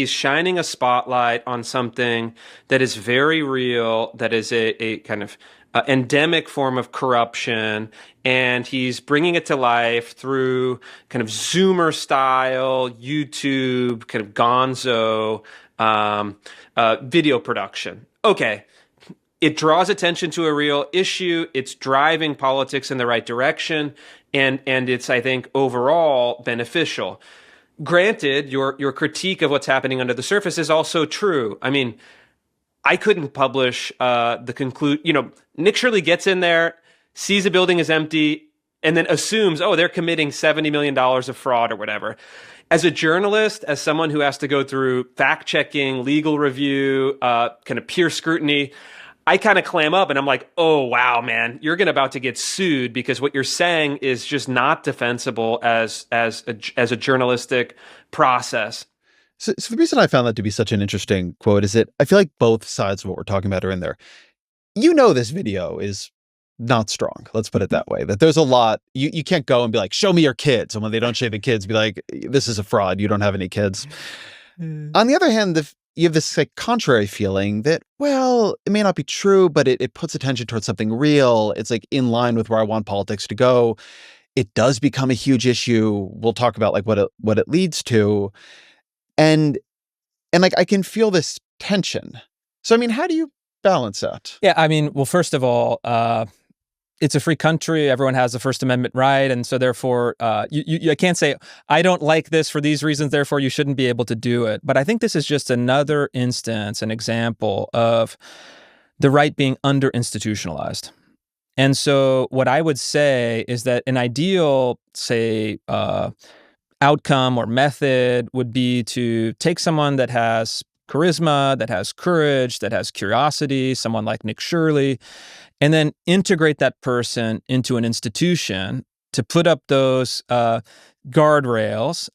shining a spotlight on something that is very real, that is a kind of endemic form of corruption, and he's bringing it to life through kind of Zoomer style, YouTube, kind of gonzo video production. Okay. It draws attention to a real issue. It's driving politics in the right direction, and it's, I think, overall beneficial. Granted, your critique of what's happening under the surface is also true. I mean, I couldn't publish the conclusion. Nick Shirley gets in there, sees a building is empty, and then assumes, they're committing $70 million of fraud or whatever. As a journalist, as someone who has to go through fact-checking, legal review, kind of peer scrutiny, I kind of clam up and I'm like, oh, wow, man, you're about to get sued because what you're saying is just not defensible as a journalistic process. So the reason I found that to be such an interesting quote is that I feel like both sides of what we're talking about are in there. This video is not strong. Let's put it that way. That there's a lot. You can't go and be like, show me your kids. And when they don't show the kids, be like, this is a fraud. You don't have any kids. On the other hand, you have this contrary feeling that, well, it may not be true, but it puts attention towards something real. It's like in line with where I want politics to go. It does become a huge issue. We'll talk about what it leads to. And like, I can feel this tension. So, I mean, how do you balance that? Yeah, I mean, well, first of all, it's a free country. Everyone has the First Amendment right. And so therefore, you can't say, I don't like this for these reasons, therefore you shouldn't be able to do it. But I think this is just another instance, an example of the right being under-institutionalized. And so what I would say is that an ideal, say, outcome or method would be to take someone that has charisma, that has courage, that has curiosity, someone like Nick Shirley, and then integrate that person into an institution to put up those guardrails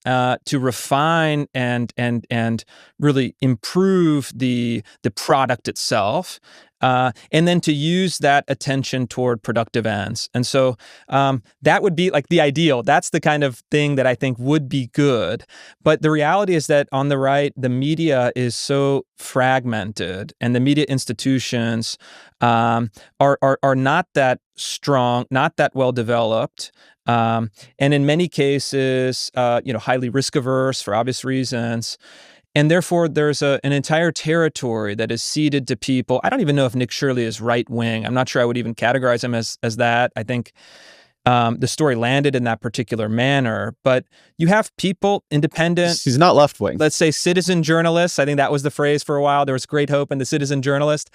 to refine and really improve the product itself, and then to use that attention toward productive ends. And so that would be like the ideal. That's the kind of thing that I think would be good. But the reality is that on the right, the media is so fragmented, and the media institutions are not that strong, not that well developed. And in many cases, highly risk averse for obvious reasons. And therefore, there's an entire territory that is ceded to people. I don't even know if Nick Shirley is right wing. I'm not sure I would even categorize him as that. I think the story landed in that particular manner. But you have people, independent. He's not left wing. Let's say citizen journalists. I think that was the phrase for a while. There was great hope in the citizen journalist.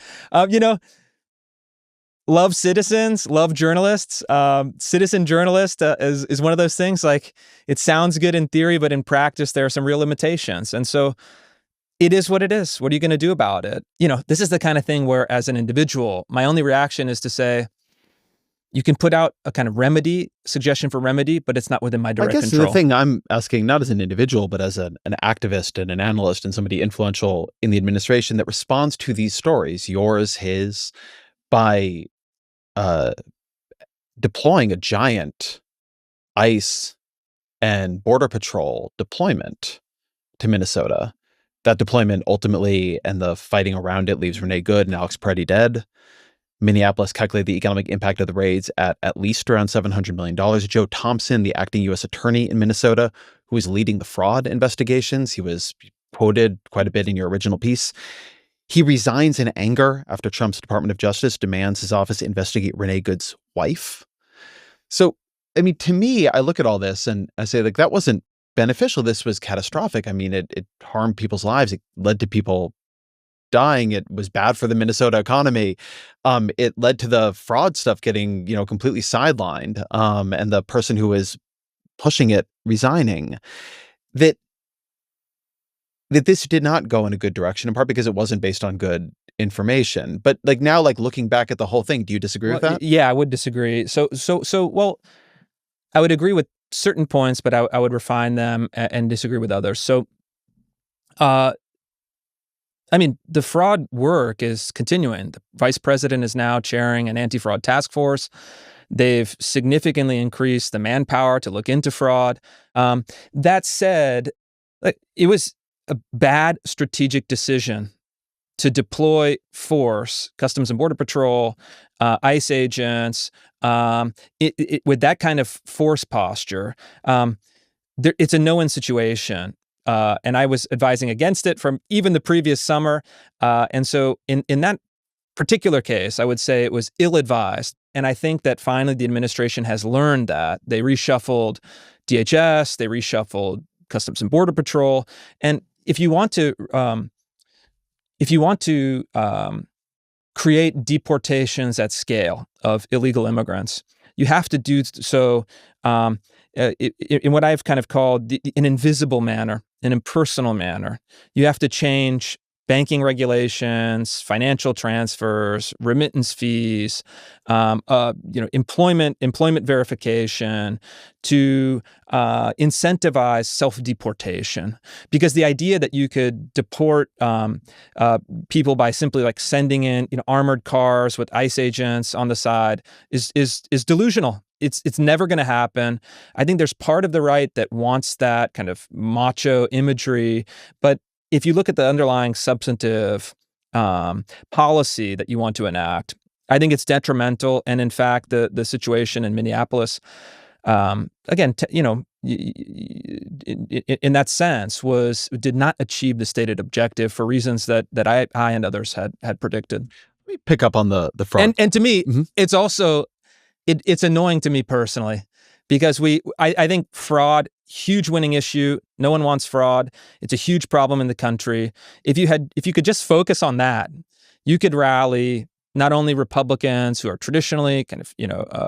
Love citizens, love journalists. Citizen journalist is one of those things, like, it sounds good in theory, but in practice, there are some real limitations. And so it is what it is. What are you going to do about it? This is the kind of thing where, as an individual, my only reaction is to say, you can put out a kind of suggestion for remedy, but it's not within my direct control. I guess the thing I'm asking, not as an individual, but as an activist and an analyst and somebody influential in the administration that responds to these stories, yours, his, by deploying a giant ICE and Border Patrol deployment to Minnesota. That deployment ultimately, and the fighting around it, leaves Renee Good and Alex Peretti dead. Minneapolis calculated the economic impact of the raids at least around $700 million. Joe Thompson, the acting U.S. attorney in Minnesota, who was leading the fraud investigations, he was quoted quite a bit in your original piece. He resigns in anger after Trump's Department of Justice demands his office investigate Renee Good's wife. So, I mean, to me, I look at all this and I say, like, that wasn't beneficial. This was catastrophic. I mean, it harmed people's lives. It led to people dying. It was bad for the Minnesota economy. It led to the fraud stuff getting, completely sidelined, and the person who was pushing it resigning. That this did not go in a good direction, in part because it wasn't based on good information. But now, looking back at the whole thing, do you disagree with that? Yeah, I would disagree. So, well, I would agree with certain points, but I would refine them and disagree with others. So, I mean, the fraud work is continuing. The vice president is now chairing an anti-fraud task force. They've significantly increased the manpower to look into fraud. That said, it was a bad strategic decision to deploy force, Customs and Border Patrol, ICE agents, with that kind of force posture. It's a no-win situation. And I was advising against it from even the previous summer. And so in that particular case, I would say it was ill-advised. And I think that finally the administration has learned that. They reshuffled DHS, they reshuffled Customs and Border Patrol. And if you want to create deportations at scale of illegal immigrants, you have to do so in what I've kind of called an invisible manner, an impersonal manner. You have to change banking regulations, financial transfers, remittance fees, employment verification to incentivize self-deportation. Because the idea that you could deport people by simply sending in armored cars with ICE agents on the side is delusional. It's never going to happen. I think there's part of the right that wants that kind of macho imagery, but if you look at the underlying substantive policy that you want to enact, I think it's detrimental. And in fact, the situation in Minneapolis, again, in that sense, did not achieve the stated objective for reasons that I and others had predicted. Let me pick up on the fraud. And to me, it's also it's annoying to me personally because I think fraud, huge winning issue. No one wants fraud. It's a huge problem in the country. If you could just focus on that, you could rally not only Republicans who are traditionally kind of,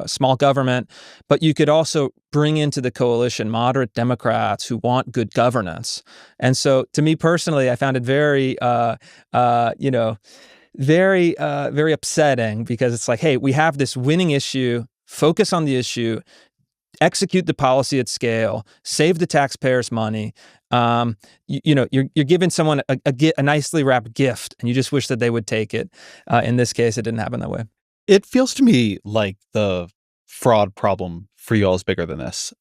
small government, but you could also bring into the coalition moderate Democrats who want good governance. And so to me personally, I found it very, very upsetting because it's like, hey, we have this winning issue, focus on the issue, execute the policy at scale, save the taxpayers' money. You're giving someone a nicely wrapped gift, and you just wish that they would take it. In this case, it didn't happen that way. It feels to me like the fraud problem for you all is bigger than this.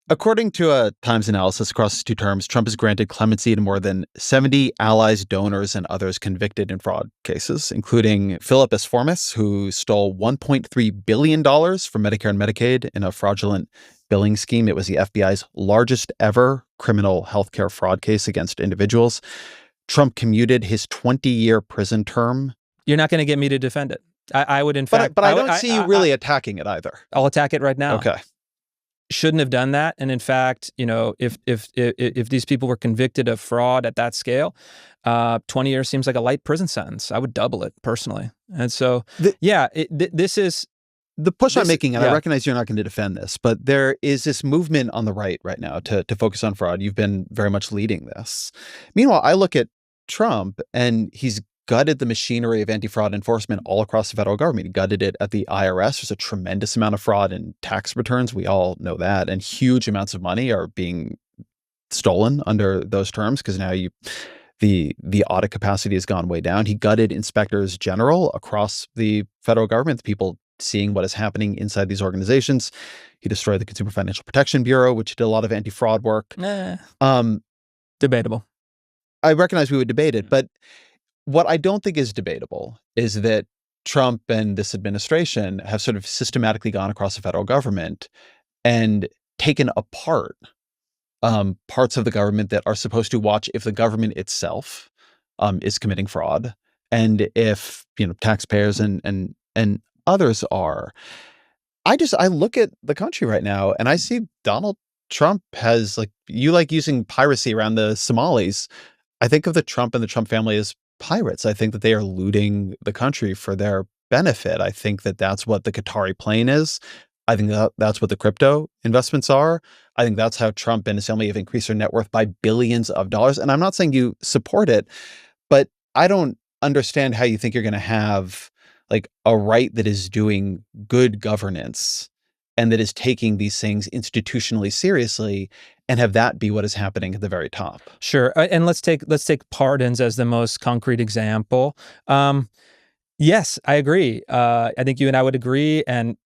According to a Times analysis across 2 terms, Trump has granted clemency to more than 70 allies, donors, and others convicted in fraud cases, including Philip Esformas, who stole $1.3 billion from Medicare and Medicaid in a fraudulent billing scheme. It was the FBI's largest ever criminal healthcare fraud case against individuals. Trump commuted his 20-year prison term. You're not going to get me to defend it. I would, in fact. But I don't see you really attacking it either. I'll attack it right now. Okay. Shouldn't have done that. And in fact, if these people were convicted of fraud at that scale, 20 years seems like a light prison sentence. I would double it personally. And so, this is the push I'm making, and I recognize you're not going to defend this, but there is this movement on the right now to focus on fraud. You've been very much leading this. Meanwhile, I look at Trump and he's gutted the machinery of anti-fraud enforcement all across the federal government. He gutted it at the IRS. There's a tremendous amount of fraud in tax returns. We all know that. And huge amounts of money are being stolen under those terms because now the audit capacity has gone way down. He gutted inspectors general across the federal government, the people seeing what is happening inside these organizations. He destroyed the Consumer Financial Protection Bureau, which did a lot of anti-fraud work. Debatable. I recognize we would debate it, but what I don't think is debatable is that Trump and this administration have sort of systematically gone across the federal government and taken apart parts of the government that are supposed to watch if the government itself is committing fraud and if taxpayers and others are. I look at the country right now and I see Donald Trump has you like using piracy around the Somalis. I think of the Trump and the Trump family as pirates. I think that they are looting the country for their benefit. I think that that's what the Qatari plane is. I think that's what the crypto investments are. I think that's how Trump and his family have increased their net worth by billions of dollars. And I'm not saying you support it, but I don't understand how you think you're going to have a right that is doing good governance and that is taking these things institutionally seriously and have that be what is happening at the very top. Sure. And let's take pardons as the most concrete example. Yes, I agree. I think you and I would agree. And,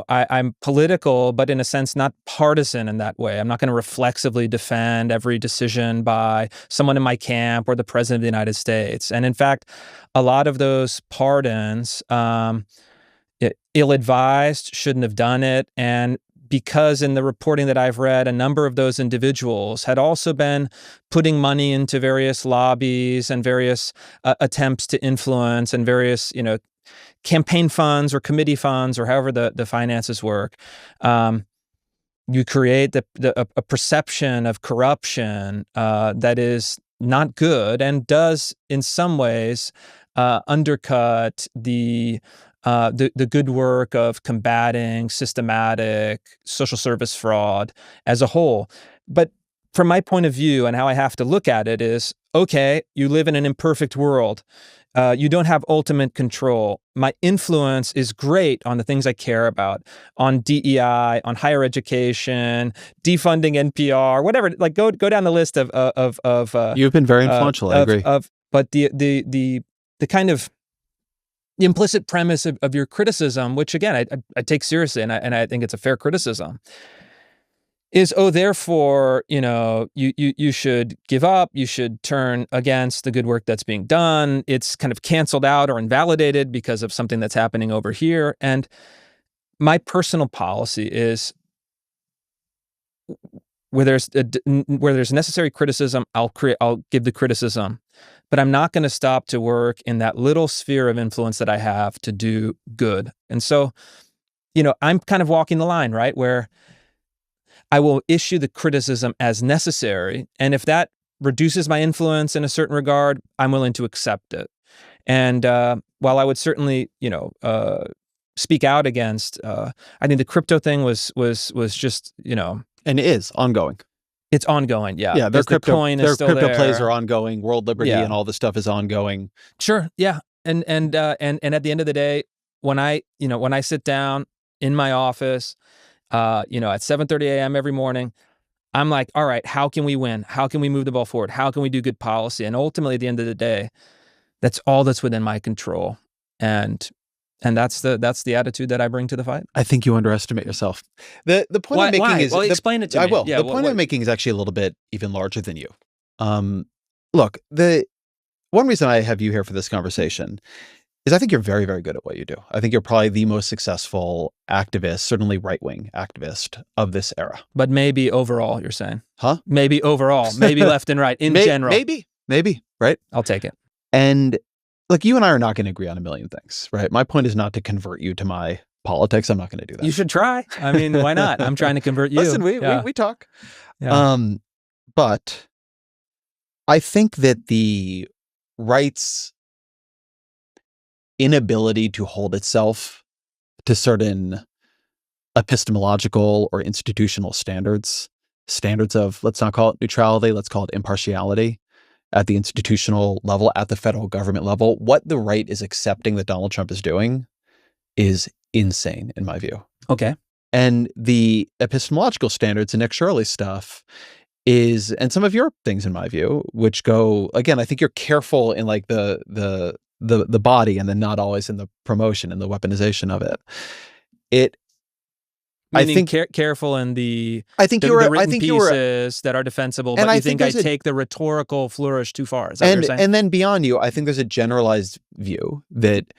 I'm political, but in a sense, not partisan in that way. I'm not going to reflexively defend every decision by someone in my camp or the president of the United States. And in fact, a lot of those pardons, ill-advised, shouldn't have done it. And because in the reporting that I've read, a number of those individuals had also been putting money into various lobbies and various attempts to influence and various, campaign funds or committee funds or however the finances work. You create a perception of corruption that is not good and does, in some ways, undercut the good work of combating systematic social service fraud as a whole. But from my point of view and how I have to look at it is, okay, you live in an imperfect world. You don't have ultimate control. My influence is great on the things I care about, on DEI, on higher education, defunding NPR, whatever. Go down the list of. You've been very influential. I agree. But the kind of the implicit premise of your criticism, which again I take seriously, and I think it's a fair criticism, is therefore you should give up, you should turn against the good work that's being done. It's kind of canceled out or invalidated because of something that's happening over here. And my personal policy is where there's necessary criticism, I'll give the criticism, but I'm not going to stop to work in that little sphere of influence that I have to do good. And so, I'm kind of walking the line, right, where I will issue the criticism as necessary, and if that reduces my influence in a certain regard, I'm willing to accept it. And while I would certainly, speak out against, I think the crypto thing was just, and it is ongoing. It's ongoing, yeah. Yeah, their crypto plays are there. ongoing. World Liberty and all this stuff is ongoing. Sure, yeah. And at the end of the day, when I sit down in my office, at 7:30 a.m. every morning, I'm like, all right, how can we win? How can we move the ball forward? How can we do good policy? And ultimately, at the end of the day, that's all that's within my control. And that's the attitude that I bring to the fight. I think you underestimate yourself. The point I'm making is... Well, explain it to me. I will. The point I'm making is actually a little bit even larger than you. Look, the one reason I have you here for this conversation is I think you're very, very good at what you do. I think you're probably the most successful activist, certainly right-wing activist of this era. But maybe overall, you're saying? Huh? Maybe overall. Maybe left and right, in general. Maybe, right? I'll take it. And look, you and I are not going to agree on a million things, right? My point is not to convert you to my politics. I'm not going to do that. You should try. I mean, why not? I'm trying to convert you. Listen, we talk. Yeah. But I think that the right's inability to hold itself to certain epistemological or institutional standards of, let's not call it neutrality, let's call it impartiality, at the institutional level, at the federal government level, what the right is accepting that Donald Trump is doing is insane, in my view. Okay. And the epistemological standards and Nick Shirley's stuff is, and some of your things, in my view, which go, again, I think you're careful in like the body and then not always in the promotion and the weaponization of it. Meaning I think careful in the written pieces that are defensible, but you think I take the rhetorical flourish too far. Is that what you're saying? And then beyond you, I think there's a generalized view that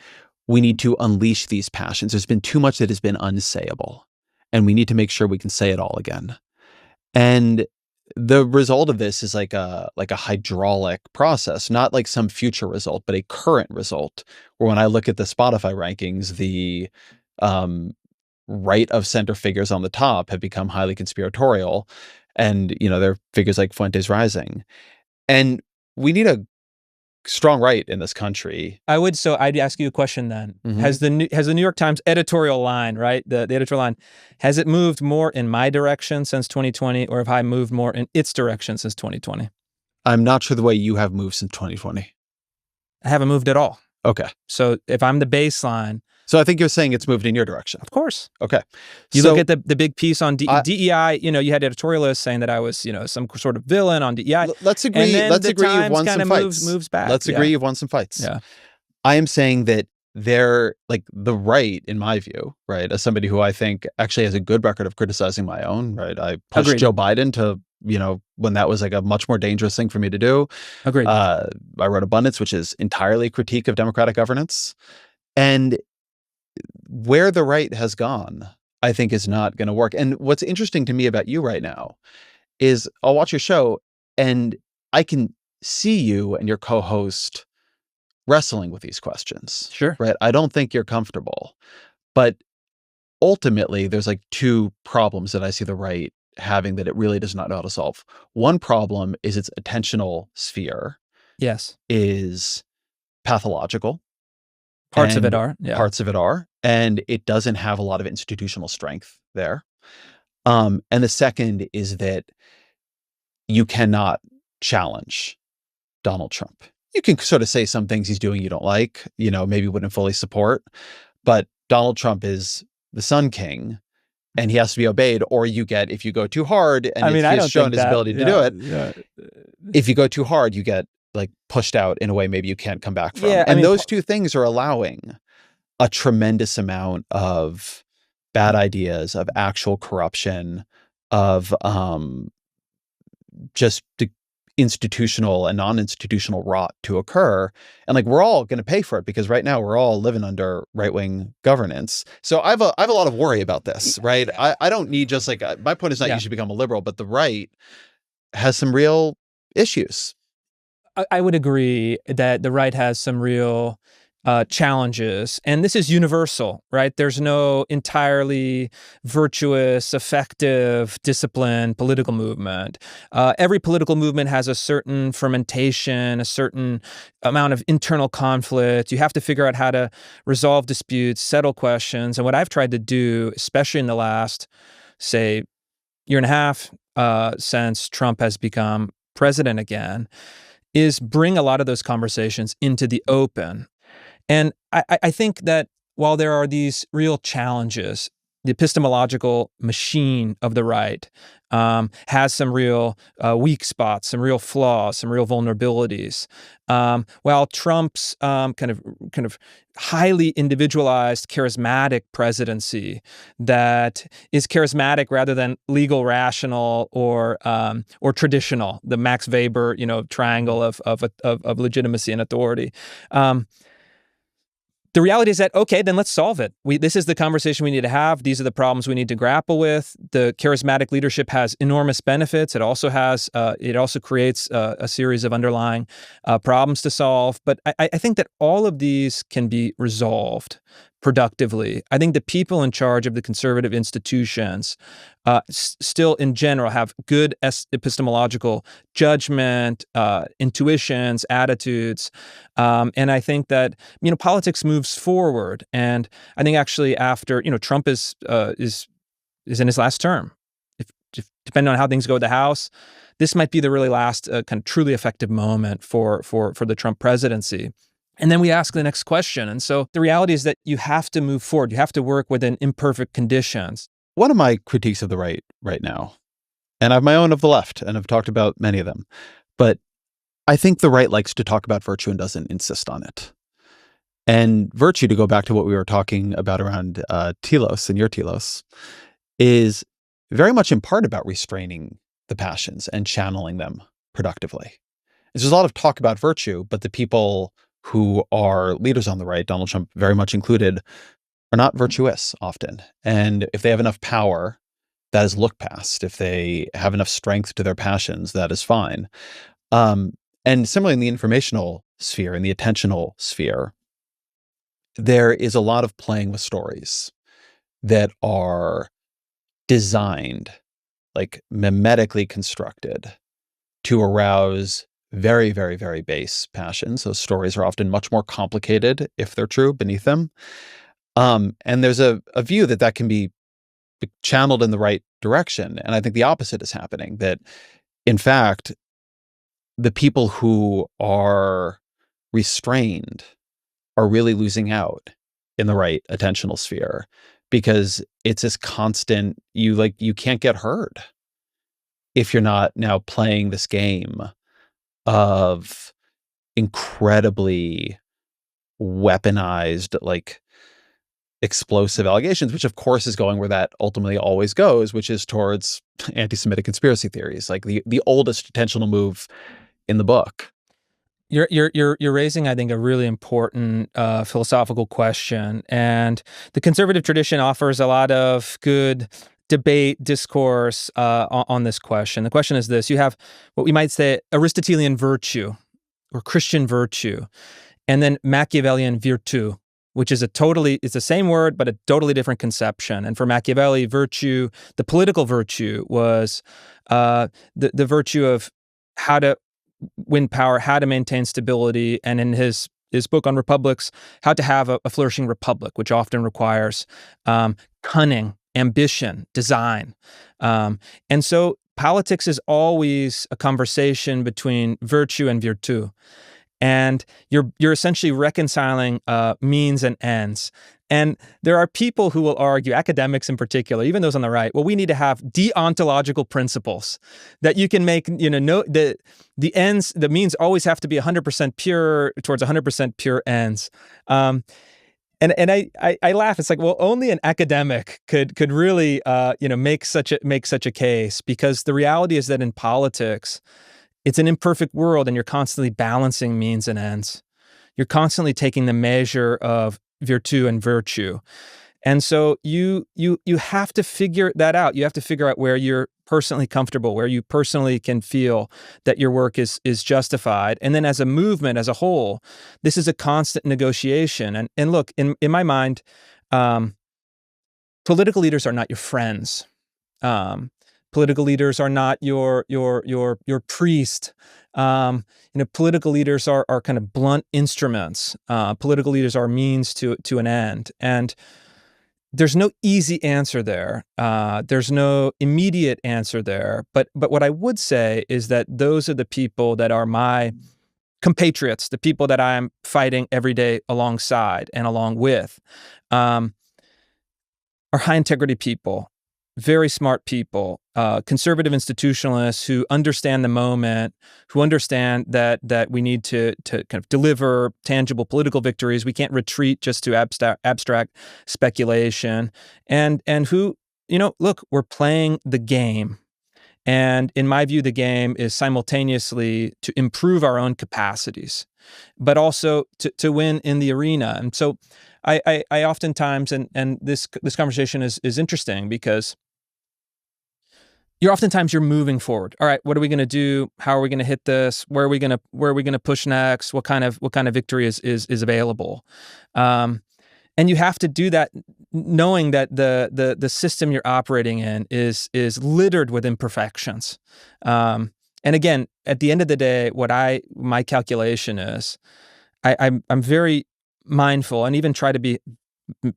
we need to unleash these passions. There's been too much that has been unsayable, and we need to make sure we can say it all again. And the result of this is like a hydraulic process, not like some future result, but a current result. Where when I look at the Spotify rankings, the right of center figures on the top have become highly conspiratorial, and there are figures like Fuentes Rising, and we need a strong right in this country. I'd ask you a question then. Mm-hmm. Has the New York Times editorial line, right, the editorial line, has it moved more in my direction since 2020, or have I moved more in its direction since 2020? I'm not sure the way you have moved since 2020. I haven't moved at all. Okay. So if I'm the baseline... So I think you're saying it's moved in your direction. Of course. Okay. You look at the big piece on DEI, you had editorialists saying that I was, some sort of villain on DEI. Let's agree. Let's agree you've won some fights. Moves back. Let's agree you've won some fights. Yeah. I am saying that they're like the right, in my view, right, as somebody who I think actually has a good record of criticizing my own, right? I pushed Agreed. Joe Biden to, when that was like a much more dangerous thing for me to do. Agreed. I wrote Abundance, which is entirely a critique of democratic governance. And where the right has gone, I think is not going to work. And what's interesting to me about you right now is I'll watch your show and I can see you and your co-host wrestling with these questions. Sure. Right. I don't think you're comfortable, but ultimately there's like two problems that I see the right having that it really does not know how to solve. One problem is its attentional sphere. Yes. Is pathological. Parts of it are. Yeah. Parts of it are. And it doesn't have a lot of institutional strength there. And the second is that you cannot challenge Donald Trump. You can sort of say some things he's doing you don't like, maybe wouldn't fully support. But Donald Trump is the Sun King and he has to be obeyed, or if you go too hard, and he's shown his ability to do it. Yeah. If you go too hard, you get like pushed out in a way maybe you can't come back from. And those two things are allowing a tremendous amount of bad ideas, of actual corruption, of just institutional and non-institutional rot to occur. And like, we're all going to pay for it because right now we're all living under right-wing governance. So I have a lot of worry about this, right? I don't need just like, my point is not you should become a liberal, but the right has some real issues. I would agree that the right has some real challenges, and this is universal, right? There's no entirely virtuous, effective, disciplined political movement. Every political movement has a certain fermentation, a certain amount of internal conflict. You have to figure out how to resolve disputes, settle questions. And what I've tried to do, especially in the last, say, year and a half since Trump has become president again, is bring a lot of those conversations into the open. And I think that while there are these real challenges, the epistemological machine of the right has some real weak spots, some real flaws, some real vulnerabilities. While Trump's kind of highly individualized, charismatic presidency that is charismatic rather than legal, rational, or traditional, the Max Weber, triangle of legitimacy and authority. The reality is that, okay, then let's solve it. This is the conversation we need to have. These are the problems we need to grapple with. The charismatic leadership has enormous benefits. It also creates a series of underlying problems to solve. But I think that all of these can be resolved productively. I think the people in charge of the conservative institutions still in general have good epistemological judgment, intuitions, attitudes. And I think that, politics moves forward. And I think actually after, Trump is in his last term, if depending on how things go at the House, this might be the really last kind of truly effective moment for the Trump presidency. And then we ask the next question. And so the reality is that you have to move forward. You have to work within imperfect conditions. One of my critiques of the right now, and I have my own of the left, and I've talked about many of them, but I think the right likes to talk about virtue and doesn't insist on it. And virtue, to go back to what we were talking about around telos and your telos, is very much in part about restraining the passions and channeling them productively. There's a lot of talk about virtue, but the people who are leaders on the right, Donald Trump very much included, are not virtuous often. And if they have enough power, that is looked past. If they have enough strength to their passions, that is fine. And similarly in the informational sphere, in the attentional sphere, there is a lot of playing with stories that are designed, like mimetically constructed, to arouse very, very, very base passions. Those stories are often much more complicated, if they're true, beneath them. And there's a view that can be channeled in the right direction. And I think the opposite is happening, that in fact, the people who are restrained are really losing out in the right attentional sphere, because it's this constant, you can't get heard if you're not now playing this game of incredibly weaponized, like explosive allegations, which of course is going where that ultimately always goes, which is towards anti-Semitic conspiracy theories, like the oldest attentional move in the book. You're raising, I think, a really important philosophical question, and the conservative tradition offers a lot of good debate, discourse on this question. The question is this: you have what we might say Aristotelian virtue or Christian virtue, and then Machiavellian virtù, which is it's the same word, but a totally different conception. And for Machiavelli, virtue, the political virtue, was the virtue of how to win power, how to maintain stability, and in his book on republics, how to have a flourishing republic, which often requires cunning, ambition, design. And so politics is always a conversation between virtue and virtù. And you're essentially reconciling means and ends. And there are people who will argue, academics in particular, even those on the right, well, we need to have deontological principles that you can make, the ends, the means always have to be 100% pure towards 100% pure ends. And I laugh. It's like, well, only an academic could really make such a case, because the reality is that in politics, it's an imperfect world, and you're constantly balancing means and ends. You're constantly taking the measure of virtú and virtue. And so you have to figure that out. You have to figure out where you're personally comfortable, where you personally can feel that your work is justified. And then as a movement, as a whole, this is a constant negotiation. And look, in my mind, political leaders are not your friends. Political leaders are not your priest. Political leaders are kind of blunt instruments. Political leaders are means to an end. And there's no easy answer there. There's no immediate answer there. But what I would say is that those are the people that are my compatriots, the people that I'm fighting every day alongside and along with, are high integrity people, very smart people, conservative institutionalists who understand the moment, who understand that we need to kind of deliver tangible political victories. We can't retreat just to abstract speculation, and who, look, we're playing the game. And in my view, the game is simultaneously to improve our own capacities, but also to win in the arena. And so I oftentimes, and this conversation is interesting because you're moving forward. All right, what are we going to do? How are we going to hit this? Where are we going to push next? What kind of victory is available? And you have to do that knowing that the system you're operating in is littered with imperfections. And again, at the end of the day, my calculation is, I'm very mindful, and even try to be,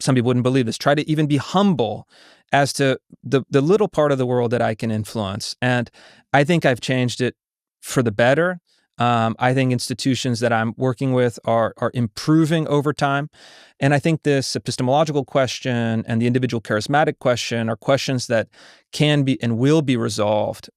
some people wouldn't believe this, try to even be humble as to the little part of the world that I can influence. And I think I've changed it for the better. I think institutions that I'm working with are improving over time. And I think this epistemological question and the individual charismatic question are questions that can be and will be resolved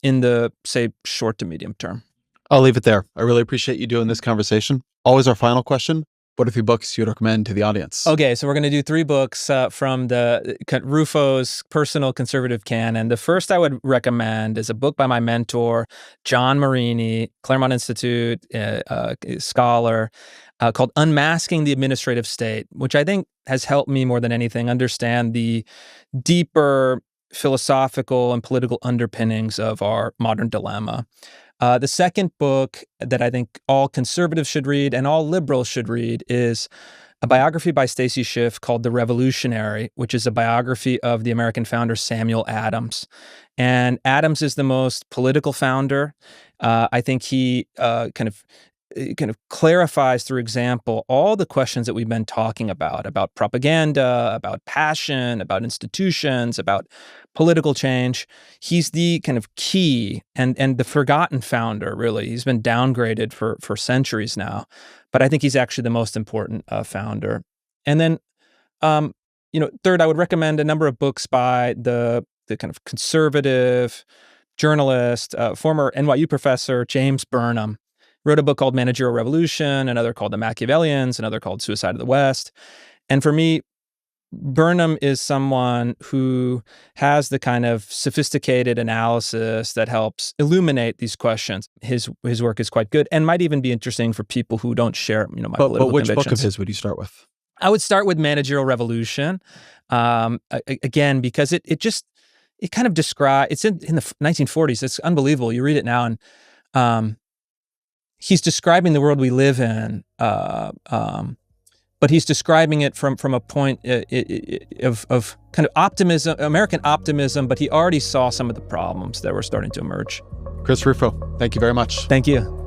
in the, say, short to medium term. I'll leave it there. I really appreciate you doing this conversation. Always our final question. What are 3 books you'd recommend to the audience? Okay, so we're going to do 3 books from the Rufo's personal conservative canon. The first I would recommend is a book by my mentor, John Marini, Claremont Institute scholar, called Unmasking the Administrative State, which I think has helped me more than anything understand the deeper philosophical and political underpinnings of our modern dilemma. The second book that I think all conservatives should read and all liberals should read is a biography by Stacy Schiff called The Revolutionary, which is a biography of the American founder Samuel Adams. And Adams is the most political founder. I think he kind of clarifies through example all the questions that we've been talking about propaganda, about passion, about institutions, about political change. He's the kind of key and the forgotten founder, really. He's been downgraded for centuries now, but I think he's actually the most important founder. And then, third, I would recommend a number of books by the kind of conservative journalist, former NYU professor, James Burnham. Wrote a book called Managerial Revolution, another called The Machiavellians, another called Suicide of the West. And for me, Burnham is someone who has the kind of sophisticated analysis that helps illuminate these questions. His work is quite good and might even be interesting for people who don't share, my political convictions. But which book of his would you start with? I would start with Managerial Revolution, again, because it kind of describes, it's in the 1940s. It's unbelievable. You read it now and he's describing the world we live in, but he's describing it from a point of kind of optimism, American optimism, but he already saw some of the problems that were starting to emerge. Chris Rufo, thank you very much. Thank you.